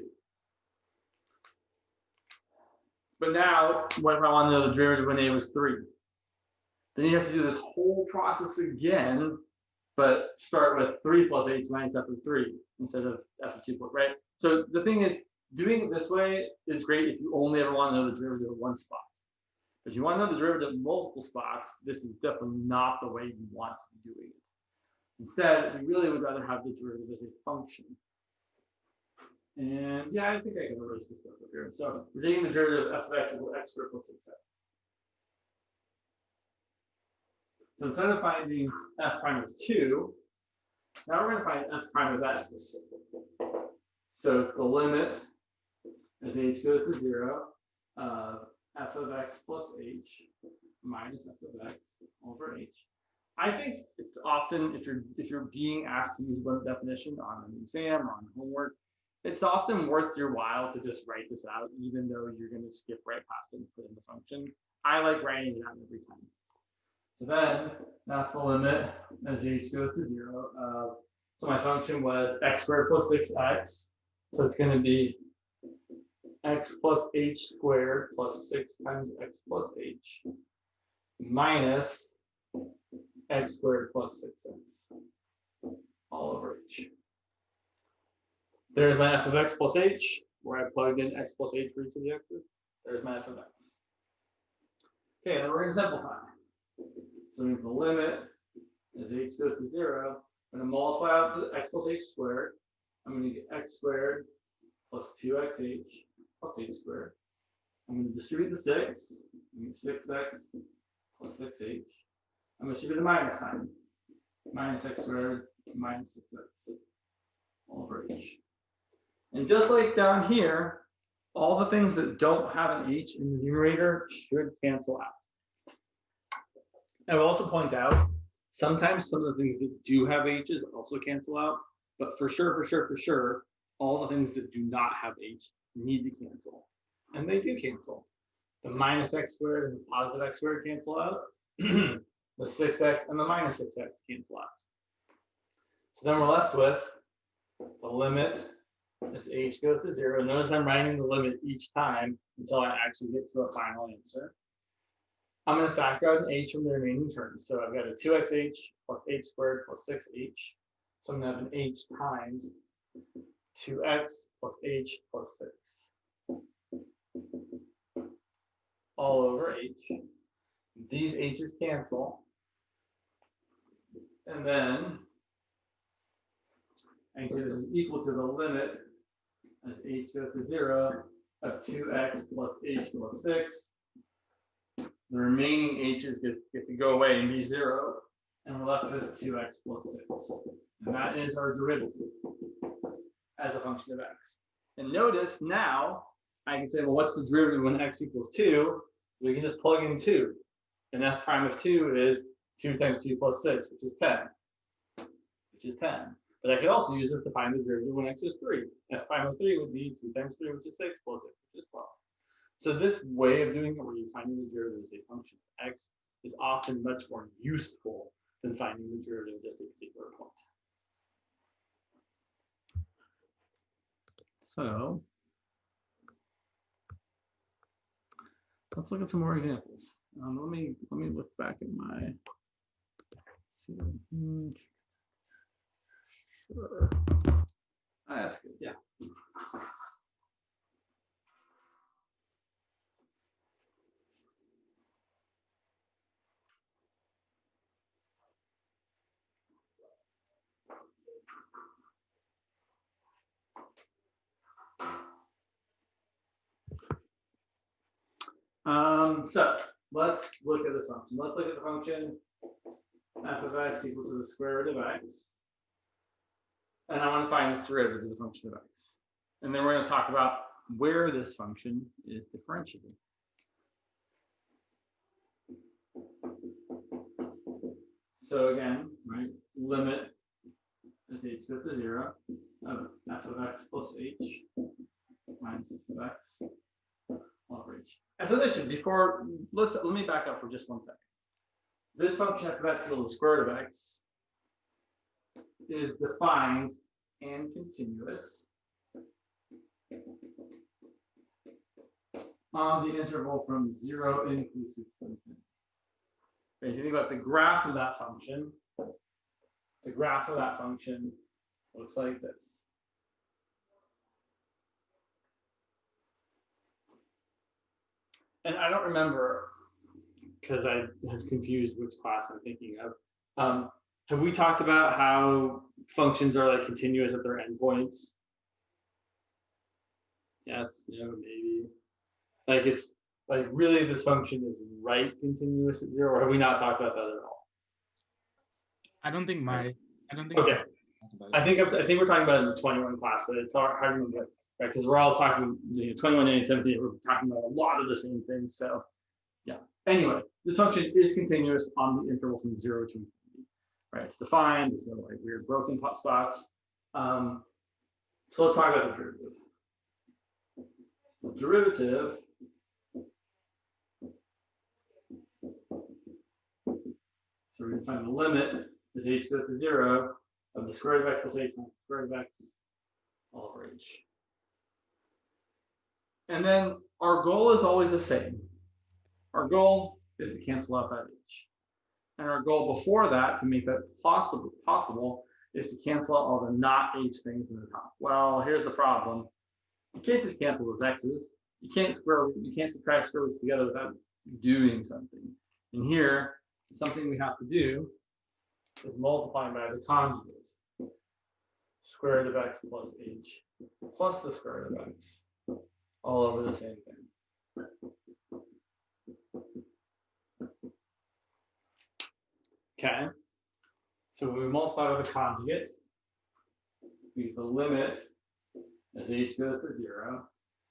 But now, what if I want to know the derivative when a was 3? Then you have to do this whole process again, but start with 3 plus h minus f of 3 instead of f of 2, right? So the thing is, doing it this way is great if you only ever want to know the derivative of one spot. But if you want to know the derivative of multiple spots, this is definitely not the way you want to be doing it. Instead, we really would rather have the derivative as a function. And yeah, I think I can erase this stuff up here. So we're taking the derivative of f of x equals x squared plus 6x. So instead of finding f prime of 2, now we're going to find f prime of x. So it's the limit as h goes to 0 of f of x plus h minus f of x over h. I think it's often, if you're being asked to use limit definition on an exam or on homework, it's often worth your while to just write this out, even though you're going to skip right past it and put in the function. I like writing it out every time. So then that's the limit as h goes to 0. So my function was x squared plus 6x. So it's going to be x plus h squared plus 6 times x plus h minus x squared plus 6x all over h. There's my f of x plus h, where I plugged in x plus h for each of the x's. There's my f of x. Okay, then we're going to simplify. So we have the limit as h goes to 0. I'm going to multiply out the x plus h squared. I'm going to get x squared plus 2xh plus h squared. I'm going to distribute the 6. I'm going to get 6x plus 6h. I'm going to distribute the minus sign. Minus x squared minus 6x all over h. And just like down here, all the things that don't have an h in the numerator should cancel out. I will also point out, sometimes some of the things that do have h's also cancel out, but for sure, all the things that do not have h need to cancel. And they do cancel. The minus x squared and the positive x squared cancel out. The 6x and the minus 6x cancel out. So then we're left with the limit as h goes to 0. Notice I'm writing the limit each time until I actually get to a final answer. I'm going to factor out an h from the remaining terms. So I've got a 2xh plus h squared plus 6h. So I'm going to have an h times 2x plus h plus 6. All over h. These h's cancel. And then I can say this is equal to the limit as h goes to 0 of 2x plus h plus 6. The remaining h's get to go away and be 0. And we're left with 2x plus 6. And that is our derivative as a function of x. And notice now I can say, well, what's the derivative when x equals 2? We can just plug in 2. And f prime of 2 is 2 times 2 plus 6, which is 10. But I could also use this to find the derivative when x is 3. F prime of 3 would be 2 times 3, which is 6, plus 6, which is 12. So this way of doing it, where you're finding the derivative as a function of x, is often much more useful than finding the derivative of just a particular point. So let's look at some more examples. Let me look back at my. See, sure. That's good. Yeah. So let's look at this function. Let's look at the function f of x equal to the square root of x. And I want to find this derivative as a function of x. And then we're going to talk about where this function is differentiable. So again, right, limit as h goes to 0 of f of x plus h minus f of x all over h. And so this should, before, let me back up for just 1 second. This function f of x equal to the square root of x is defined and continuous on the interval from 0 inclusive to infinity. If you think about the graph of that function, looks like this. And I don't remember, because I have confused which class I'm thinking of. Have we talked about how functions are like continuous at their endpoints? Yes, no, maybe. Like it's like really this function is right continuous at 0, or have we not talked about that at all? I don't think. Okay. I think we're talking about it in the 21 class, but it's hard to remember, right? Because we're all talking 21 and 17. We're talking about a lot of the same things. So yeah. Anyway, this function is continuous on the interval from 0 to infinity. Right, it's defined. There's no like weird broken spots. So let's talk about the derivative. The derivative so we're going to find the limit as h goes to 0 of the square root of x plus h minus the square root of x all over h. And then our goal is always the same. Our goal is to cancel out that h. And our goal before that, to make that possible, is to cancel out all the not h things in the top. Well, here's the problem. You can't just cancel those x's. You can't subtract square roots together without doing something. And here, something we have to do is multiply by the conjugate. Square root of x plus h plus the square root of x all over the same thing. Okay, so when we multiply by the conjugate, we get the limit as h goes to 0.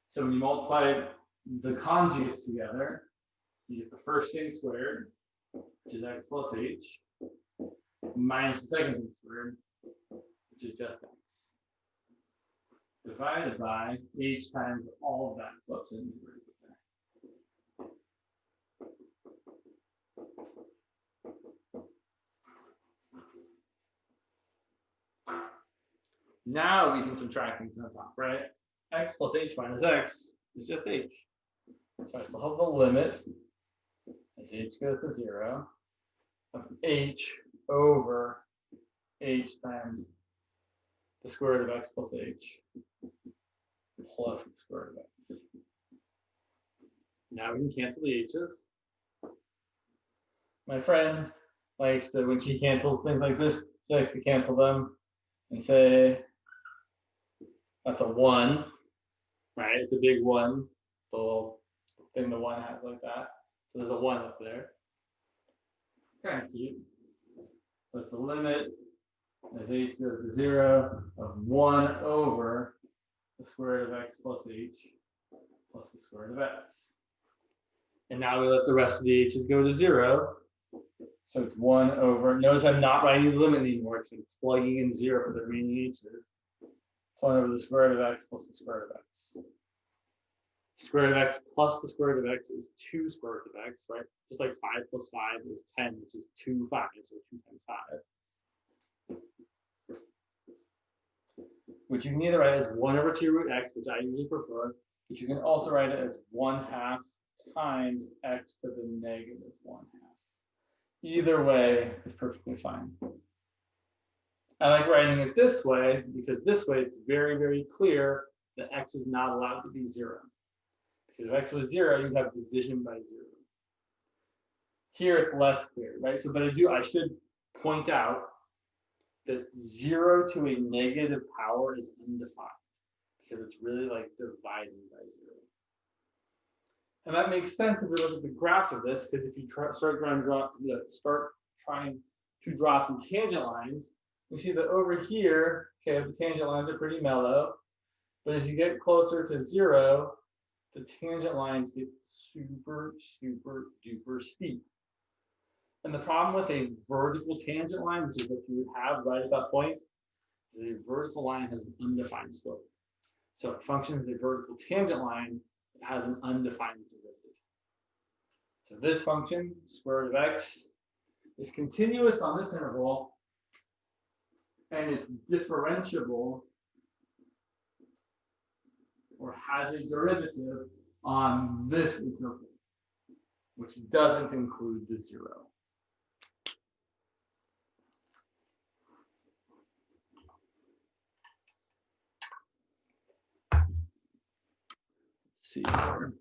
So when you multiply the conjugates together, you get the first thing squared, which is x plus h, minus the second thing squared, which is just x, divided by h times all of that flips in there. Now we can subtract things on top, right? X plus h minus x is just h. So I still have the limit as h goes to 0 of h over h times the square root of x plus h plus the square root of x. Now we can cancel the h's. My friend likes to, when she cancels things like this, she likes to cancel them and say, that's a 1, right? It's a big 1, the little thing the 1 has like that. So there's a 1 up there. It's kind of cute. But the limit as h goes to 0 of 1 over the square root of x plus h plus the square root of x. And now we let the rest of the h's go to 0. So it's 1 over, notice I'm not writing the limit anymore because I'm plugging in 0 for the remaining h's. It's 1 over the square root of x plus the square root of x. Square root of x plus the square root of x is 2 square root of x, right? Just like 5 plus 5 is 10, which is 2 5, so 2 times 5. Which you can either write as 1 over 2 root x, which I usually prefer, but you can also write it as 1/2 times x to the negative 1/2. Either way is perfectly fine. I like writing it this way because this way it's very, very clear that x is not allowed to be 0. Because if x was 0, you'd have division by 0. Here it's less clear, right? So, but I should point out that 0 to a negative power is undefined because it's really like dividing by 0. And that makes sense if we look at the graph of this, because if you start trying to draw some tangent lines, we see that over here, okay, the tangent lines are pretty mellow, but as you get closer to 0, the tangent lines get super, super duper steep. And the problem with a vertical tangent line, which is what you would have right at that point, is a vertical line has an undefined slope. So it functions as a vertical tangent line that has an undefined derivative. So this function, square root of x, is continuous on this interval, and it's differentiable or has a derivative on this interval, which doesn't include the 0. Let's see here.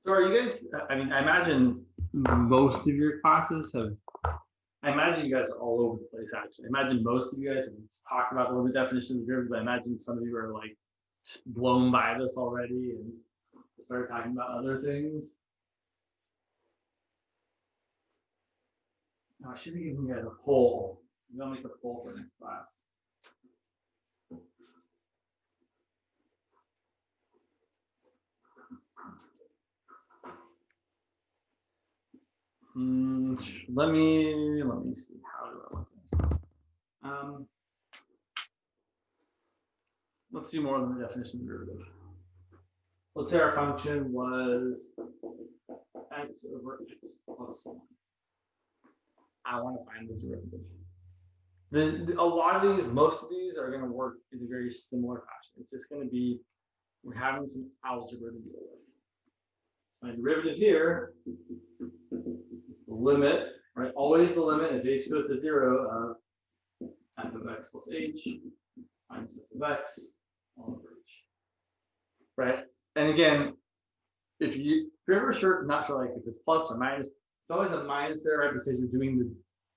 So are you guys, I mean, I imagine most of your classes have, I imagine you guys are all over the place actually. I imagine most of you guys have talked about the limit definition of derivatives, but I imagine some of you are like blown by this already and started talking about other things. Now, I should be giving you guys a poll. Maybe I'll make a poll for next class. Let me see. How do I look at this? Let's do more than the definition of derivative. Let's say our function was x over x plus 1. I want to find the derivative. A lot of these, most of these are going to work in a very similar fashion. It's just going to be, we're having some algebra to deal with. my derivative here is the limit, right? Always the limit as h goes to 0 of f of x plus h minus f of x all over h, right? And again, if you're ever not sure like if it's plus or minus, it's always a minus there, right? Because you're doing the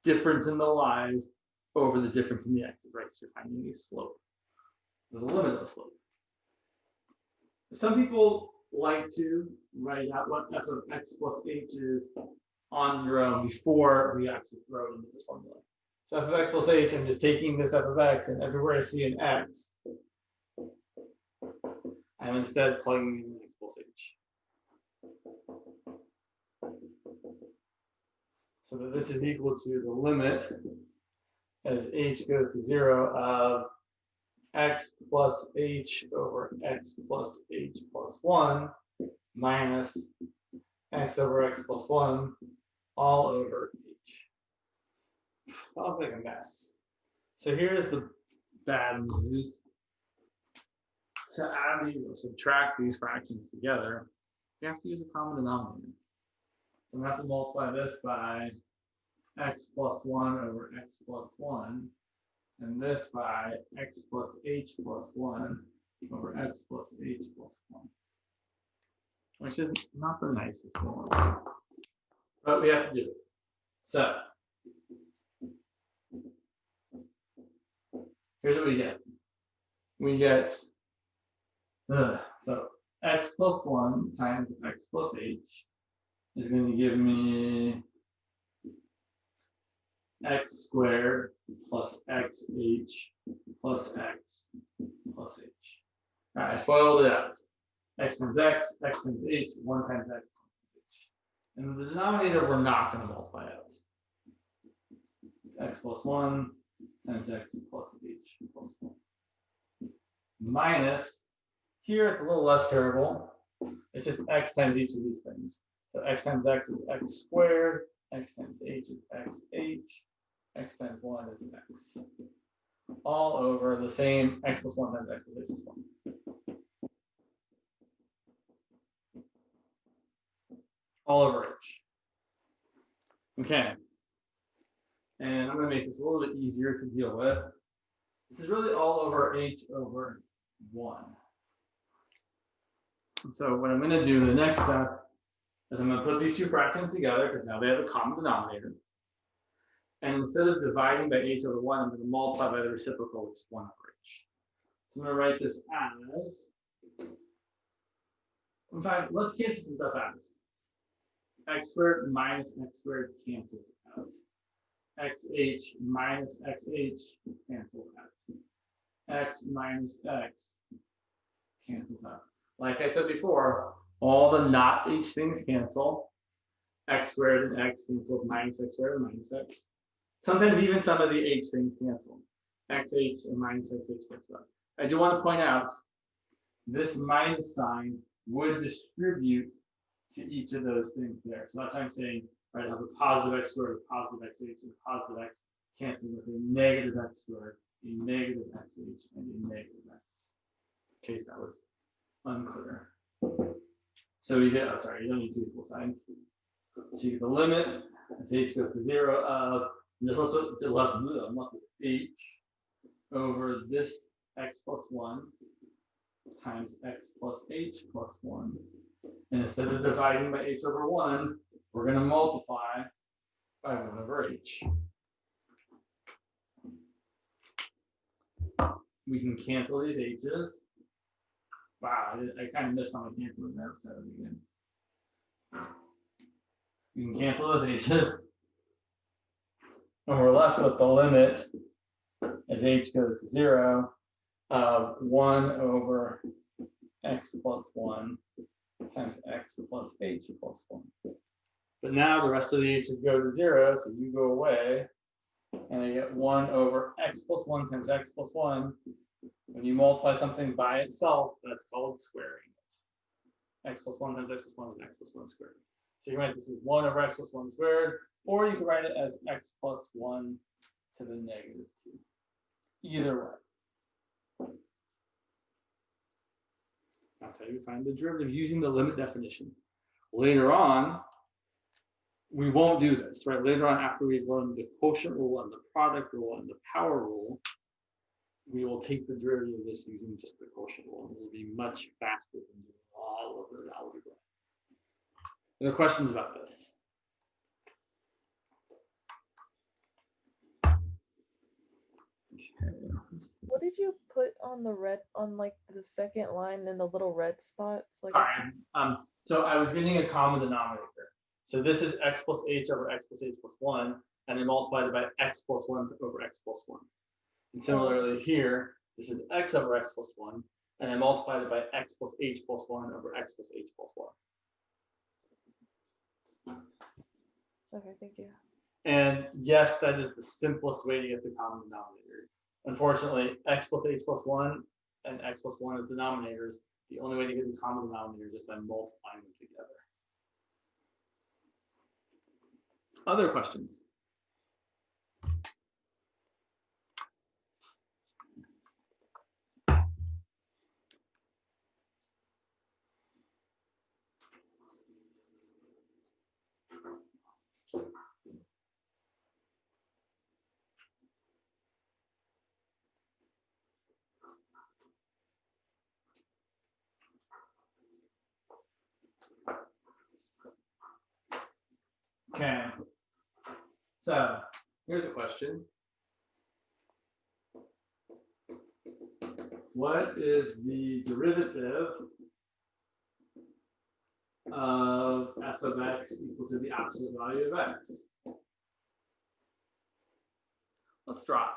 difference in the y's over the difference in the x's, right? So you're finding the slope, the limit of the slope. Some people like to write out what f of x plus h is on your own before we actually throw it into this formula. So f of x plus h, I'm just taking this f of x, and everywhere I see an x, I'm instead plugging in x plus h. So that this is equal to the limit as h goes to 0 of x plus h over x plus h plus 1 minus x over x plus 1 all over h. That looks like a mess. So here's the bad news. To add these or subtract these fractions together, you have to use a common denominator. So I'm going to have to multiply this by x plus 1 over x plus 1, and this by x plus h plus 1 over x plus h plus 1, which is not the nicest thing, but we have to do it. So here's what we get. We get, so x plus 1 times x plus h is going to give me x squared plus xh plus x plus h. All right, I FOILed it out. X times h, 1 times x, h. And the denominator we're not going to multiply out. It's x plus 1 times x plus h plus 1. Minus, here it's a little less terrible. It's just x times each of these things. So x times x is x squared, x times h is xh, x times 1 is x. All over the same x plus 1 times x plus h plus 1. All over h. Okay. And I'm going to make this a little bit easier to deal with. This is really all over h over 1. And so what I'm going to do, the next step, is I'm going to put these two fractions together because now they have a common denominator. And instead of dividing by h over 1, I'm going to multiply by the reciprocal, which is 1 over h. So I'm going to write this as, in fact, let's cancel some stuff out. X squared minus x squared cancels out. Xh minus xh cancels out. X minus x cancels out. Like I said before, all the not h things cancel. X squared and x cancel, minus x squared and minus x. Sometimes even some of the h things cancel. Xh and minus xh cancel out. I do want to point out, this minus sign would distribute to each of those things there. So that's why I'm saying, right, I have a positive x squared, a positive xh, and a positive x canceling with a negative x squared, a negative xh, and a negative x. In case that was unclear. So we get, oh, sorry, you don't need two equal signs. So you get the limit as h goes to 0 of, and this also left with h over this x plus 1 times x plus h plus 1. And instead of dividing by h over 1, we're going to multiply by 1 over h. We can cancel these h's. Wow, I kind of missed on my canceling there. Let's try that again. We can cancel those h's. And we're left with the limit as h goes to 0 of 1 over x plus 1 times x plus h plus 1. But now the rest of the h's go to 0, so you go away, and I get 1 over x plus 1 times x plus 1. When you multiply something by itself, that's called squaring it. X plus 1 times x plus 1 is x plus 1 squared. So you can write this as 1 over x plus 1 squared, or you can write it as x plus 1 to the negative 2. Either way. That's how you find the derivative using the limit definition. Later on, we won't do this, right? Later on, after we've learned the quotient rule and the product rule and the power rule, we will take the derivative of this using just the quotient rule, and it'll be much faster than doing all of the algebra. Any questions about this? Okay. What did you put on the red, on like the second line in the little red spots? Like, All right. So I was getting a common denominator. So this is x plus h over x plus h plus 1, and then multiplied it by x plus 1 over x plus 1. And similarly here, this is x over x plus 1, and then multiplied it by x plus h plus 1 over x plus h plus 1. okay, thank you. And yes, that is the simplest way to get the common denominator. Unfortunately, x plus h plus 1 and x plus 1 as denominators. The only way to get these common denominators is by multiplying them together. Other questions? Okay, so here's a question. What is the derivative of f of x equal to the absolute value of x? Let's draw it.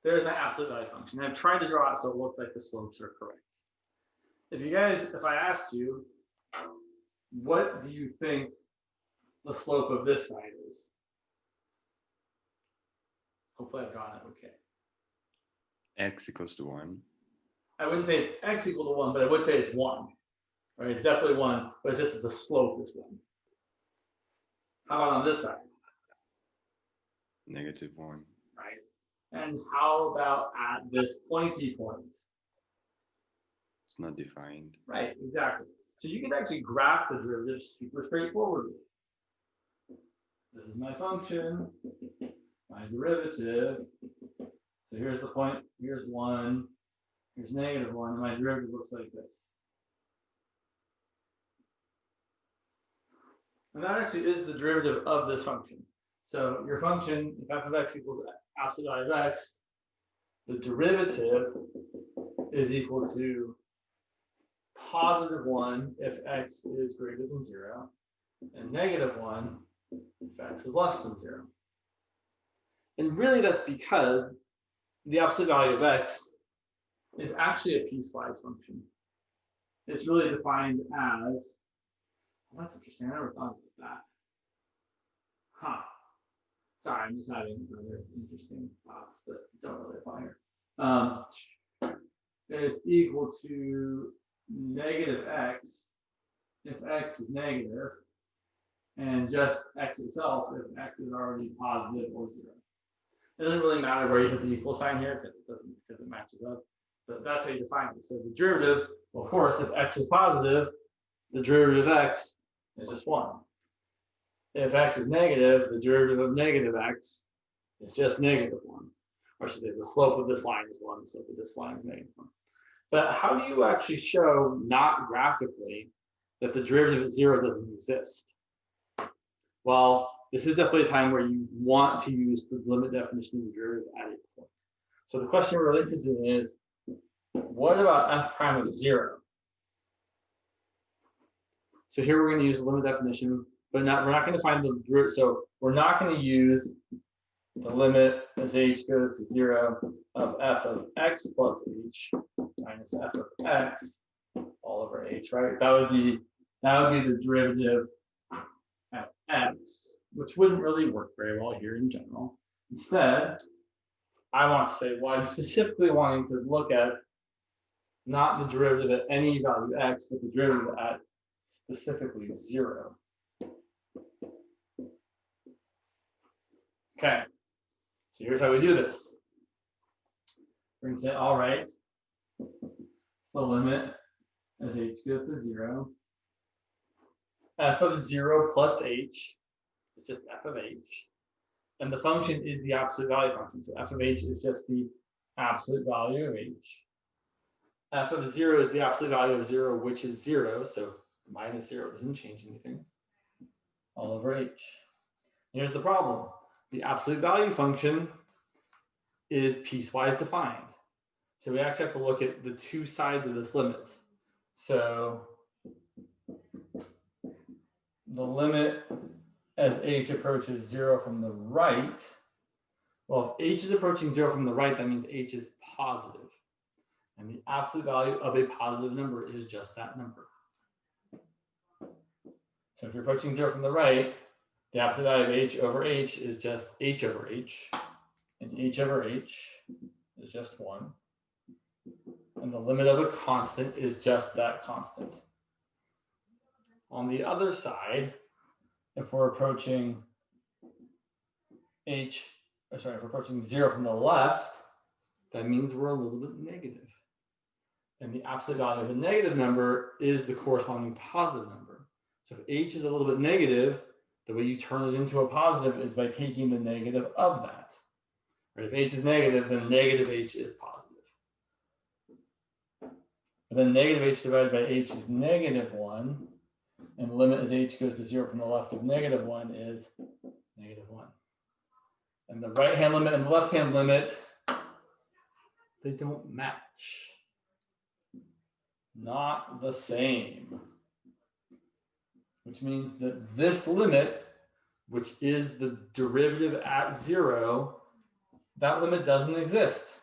There's my absolute value function. I've tried to draw it so it looks like the slopes are correct. If I asked you, what do you think the slope of this side is? Hopefully I've drawn it okay. X equals to 1. I wouldn't say it's x equal to 1, but I would say it's 1. Right? It's definitely 1, but it's just that the slope is 1. How about on this side? -1. Right? And how about at this pointy point? It's not defined. Right, exactly. So you can actually graph the derivative super straightforwardly. This is my function, my derivative. So here's the point, here's 1, here's -1, and my derivative looks like this. And that actually is the derivative of this function. So your function, if f of x equals absolute value of x, the derivative is equal to +1 if x is greater than 0, and -1 if x is less than 0. And really that's because the absolute value of x is actually a piecewise function. It's really defined as, well, that's interesting, I never thought about that. Huh. Sorry, I'm just having other interesting thoughts that don't really apply here. It's equal to -x if x is negative, and just x itself if x is already positive or 0. It doesn't really matter where you put the equal sign here because it matches up. But that's how you define it. So the derivative, well, of course, if x is positive, the derivative of x is just 1. If x is negative, the derivative of -x is just -1. Or I should say the slope of this line is 1, the slope of this line is -1. But how do you actually show, not graphically, that the derivative of 0 doesn't exist? Well, this is definitely a time where you want to use the limit definition of the derivative at a point. So the question we're really interested in is, what about f prime of 0? So here we're going to use the limit definition, but we're not going to find the derivative. So we're not going to use the limit as h goes to 0 of f of x plus h minus f of x all over h, right? That would be the derivative at x, which wouldn't really work very well here in general. Instead, I want to say, well, I'm specifically wanting to look at not the derivative at any value x, but the derivative at specifically 0. Okay, so here's how we do this. we're going to say, all right, it's the limit as h goes to 0. F of 0 plus h is just f of h. And the function is the absolute value function. So f of h is just the absolute value of h. F of 0 is the absolute value of 0, which is 0. So minus 0 doesn't change anything. All over h. Here's the problem. The absolute value function is piecewise defined. So we actually have to look at the two sides of this limit. So the limit as h approaches 0 from the right, well, if h is approaching 0 from the right, that means h is positive. And the absolute value of a positive number is just that number. So if you're approaching 0 from the right, the absolute value of h over h is just h over h. And h over h is just 1. And the limit of a constant is just that constant. On the other side, if we're approaching if we're approaching 0 from the left, that means we're a little bit negative. And the absolute value of a negative number is the corresponding positive number. So if h is a little bit negative, the way you turn it into a positive is by taking the negative of that. Right? If h is negative, then negative h is positive. But then negative h divided by h is negative 1. And the limit as h goes to 0 from the left of negative 1 is negative 1. And the right-hand limit and the left-hand limit, they don't match. Not the same. Which means that this limit, which is the derivative at 0, that limit doesn't exist.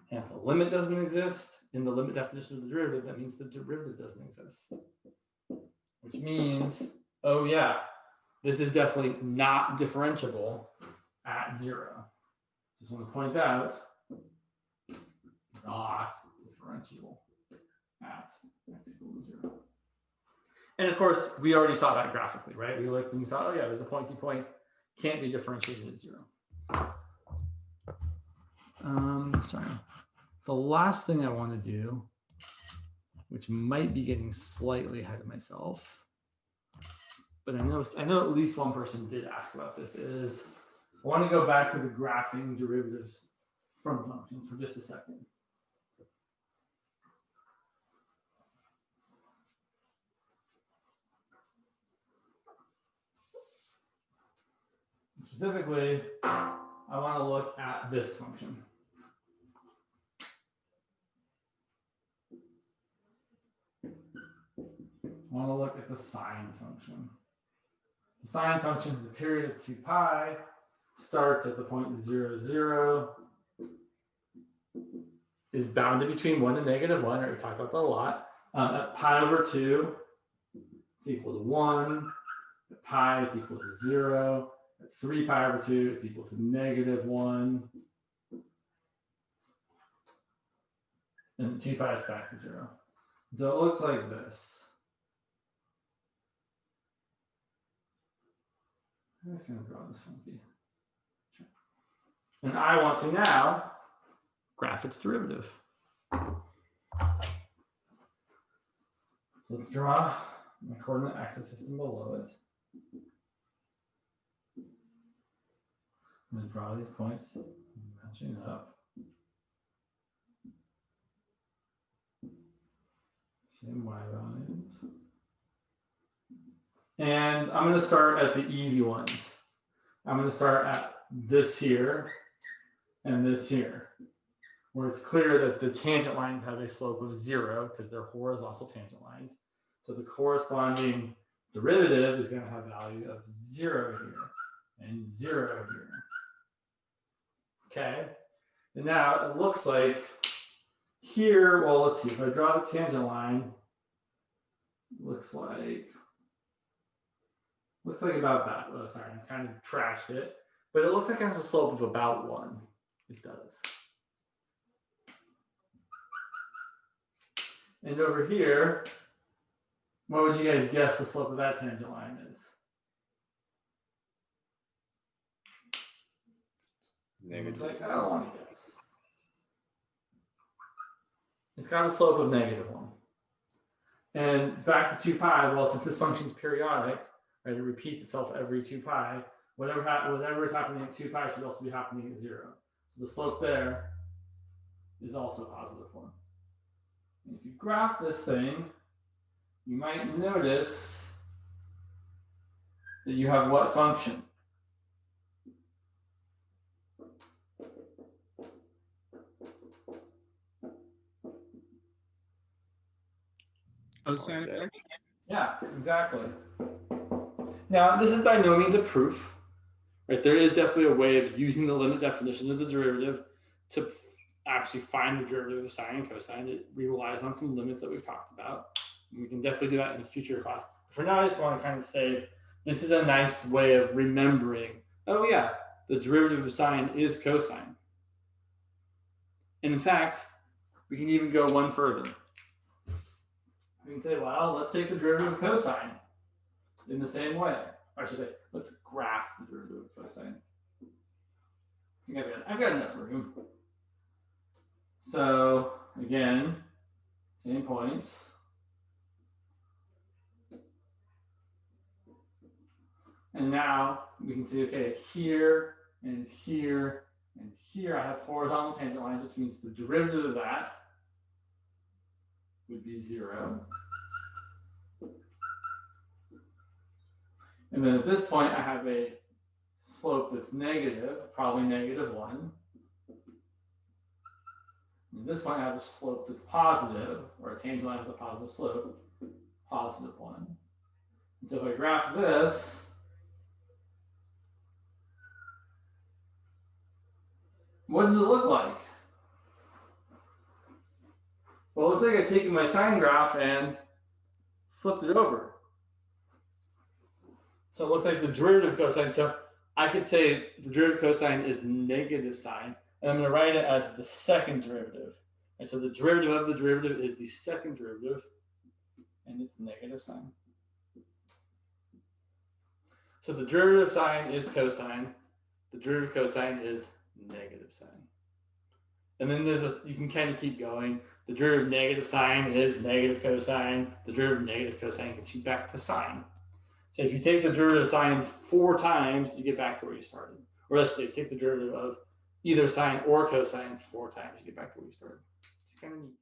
And if the limit doesn't exist in the limit definition of the derivative, that means the derivative doesn't exist. Which means, oh yeah, this is definitely not differentiable at 0. Just want to point out, not differentiable at x equals 0. And of course, we already saw that graphically, right? We looked and we saw, oh yeah, there's a pointy point, can't be differentiated at 0. Sorry. The last thing I want to do, which might be getting slightly ahead of myself, but I know at least one person did ask about this, is I want to go back to the graphing derivatives from functions for just a second. Specifically, I want to look at this function. I want to look at the sine function. The sine function is a period of 2 pi, starts at the point 0, 0, is bounded between 1 and negative 1, right? We talked about that a lot. At pi over 2, it's equal to 1. At pi, it's equal to 0. At 3 pi over 2, it's equal to negative 1. And at 2 pi, it's back to 0. So it looks like this. I'm just going to draw this funky. And I want to now graph its derivative. So let's draw my coordinate axis system below it. I'm going to draw these points matching up. Same y values. And I'm going to start at the easy ones. I'm going to start at this here and this here, where it's clear that the tangent lines have a slope of 0 because they're horizontal tangent lines. So the corresponding derivative is going to have value of 0 here and 0 here. Okay. And now it looks like here, well, let's see, if I draw the tangent line, looks like about that. Oh, sorry, I kind of trashed it, but it looks like it has a slope of about 1. It does. And over here, what would you guys guess the slope of that tangent line is? Negative. Like, I don't want to guess. It's got a slope of -1. And back to 2 pi, well, since this function is periodic, right, it repeats itself every 2 pi, whatever is happening at 2 pi should also be happening at 0. So the slope there is also positive 1. And if you graph this thing, you might notice that you have what function? Cosine Offset. effect. Yeah, exactly. Now, this is by no means a proof, right? There is definitely a way of using the limit definition of the derivative to actually find the derivative of sine and cosine. It relies on some limits that we've talked about. And we can definitely do that in a future class. For now, I just want to kind of say this is a nice way of remembering, oh yeah, the derivative of sine is cosine. And in fact, we can even go one further. We can say, well, let's take the derivative of cosine in the same way. Or I should say, let's graph the derivative of cosine. I think I've got enough room. So again, same points. And now we can see, okay, here and here and here I have horizontal tangent lines, which means the derivative of that would be 0. And then at this point, I have a slope that's negative, probably -1. And at this point, I have a slope that's positive, or a tangent line with a positive slope, +1. And so if I graph this, what does it look like? Well, it looks like I've taken my sine graph and flipped it over. So it looks like the derivative of cosine. So I could say the derivative of cosine is negative sine, and I'm going to write it as the second derivative. And so the derivative of the derivative is the second derivative, and it's negative sine. So the derivative of sine is cosine. The derivative of cosine is negative sine. And then you can kind of keep going. The derivative of negative sine is negative cosine. The derivative of negative cosine gets you back to sine. So if you take the derivative of sine 4 times, you get back to where you started. Or let's say if you take the derivative of either sine or cosine 4 times, you get back to where you started. It's kind of neat.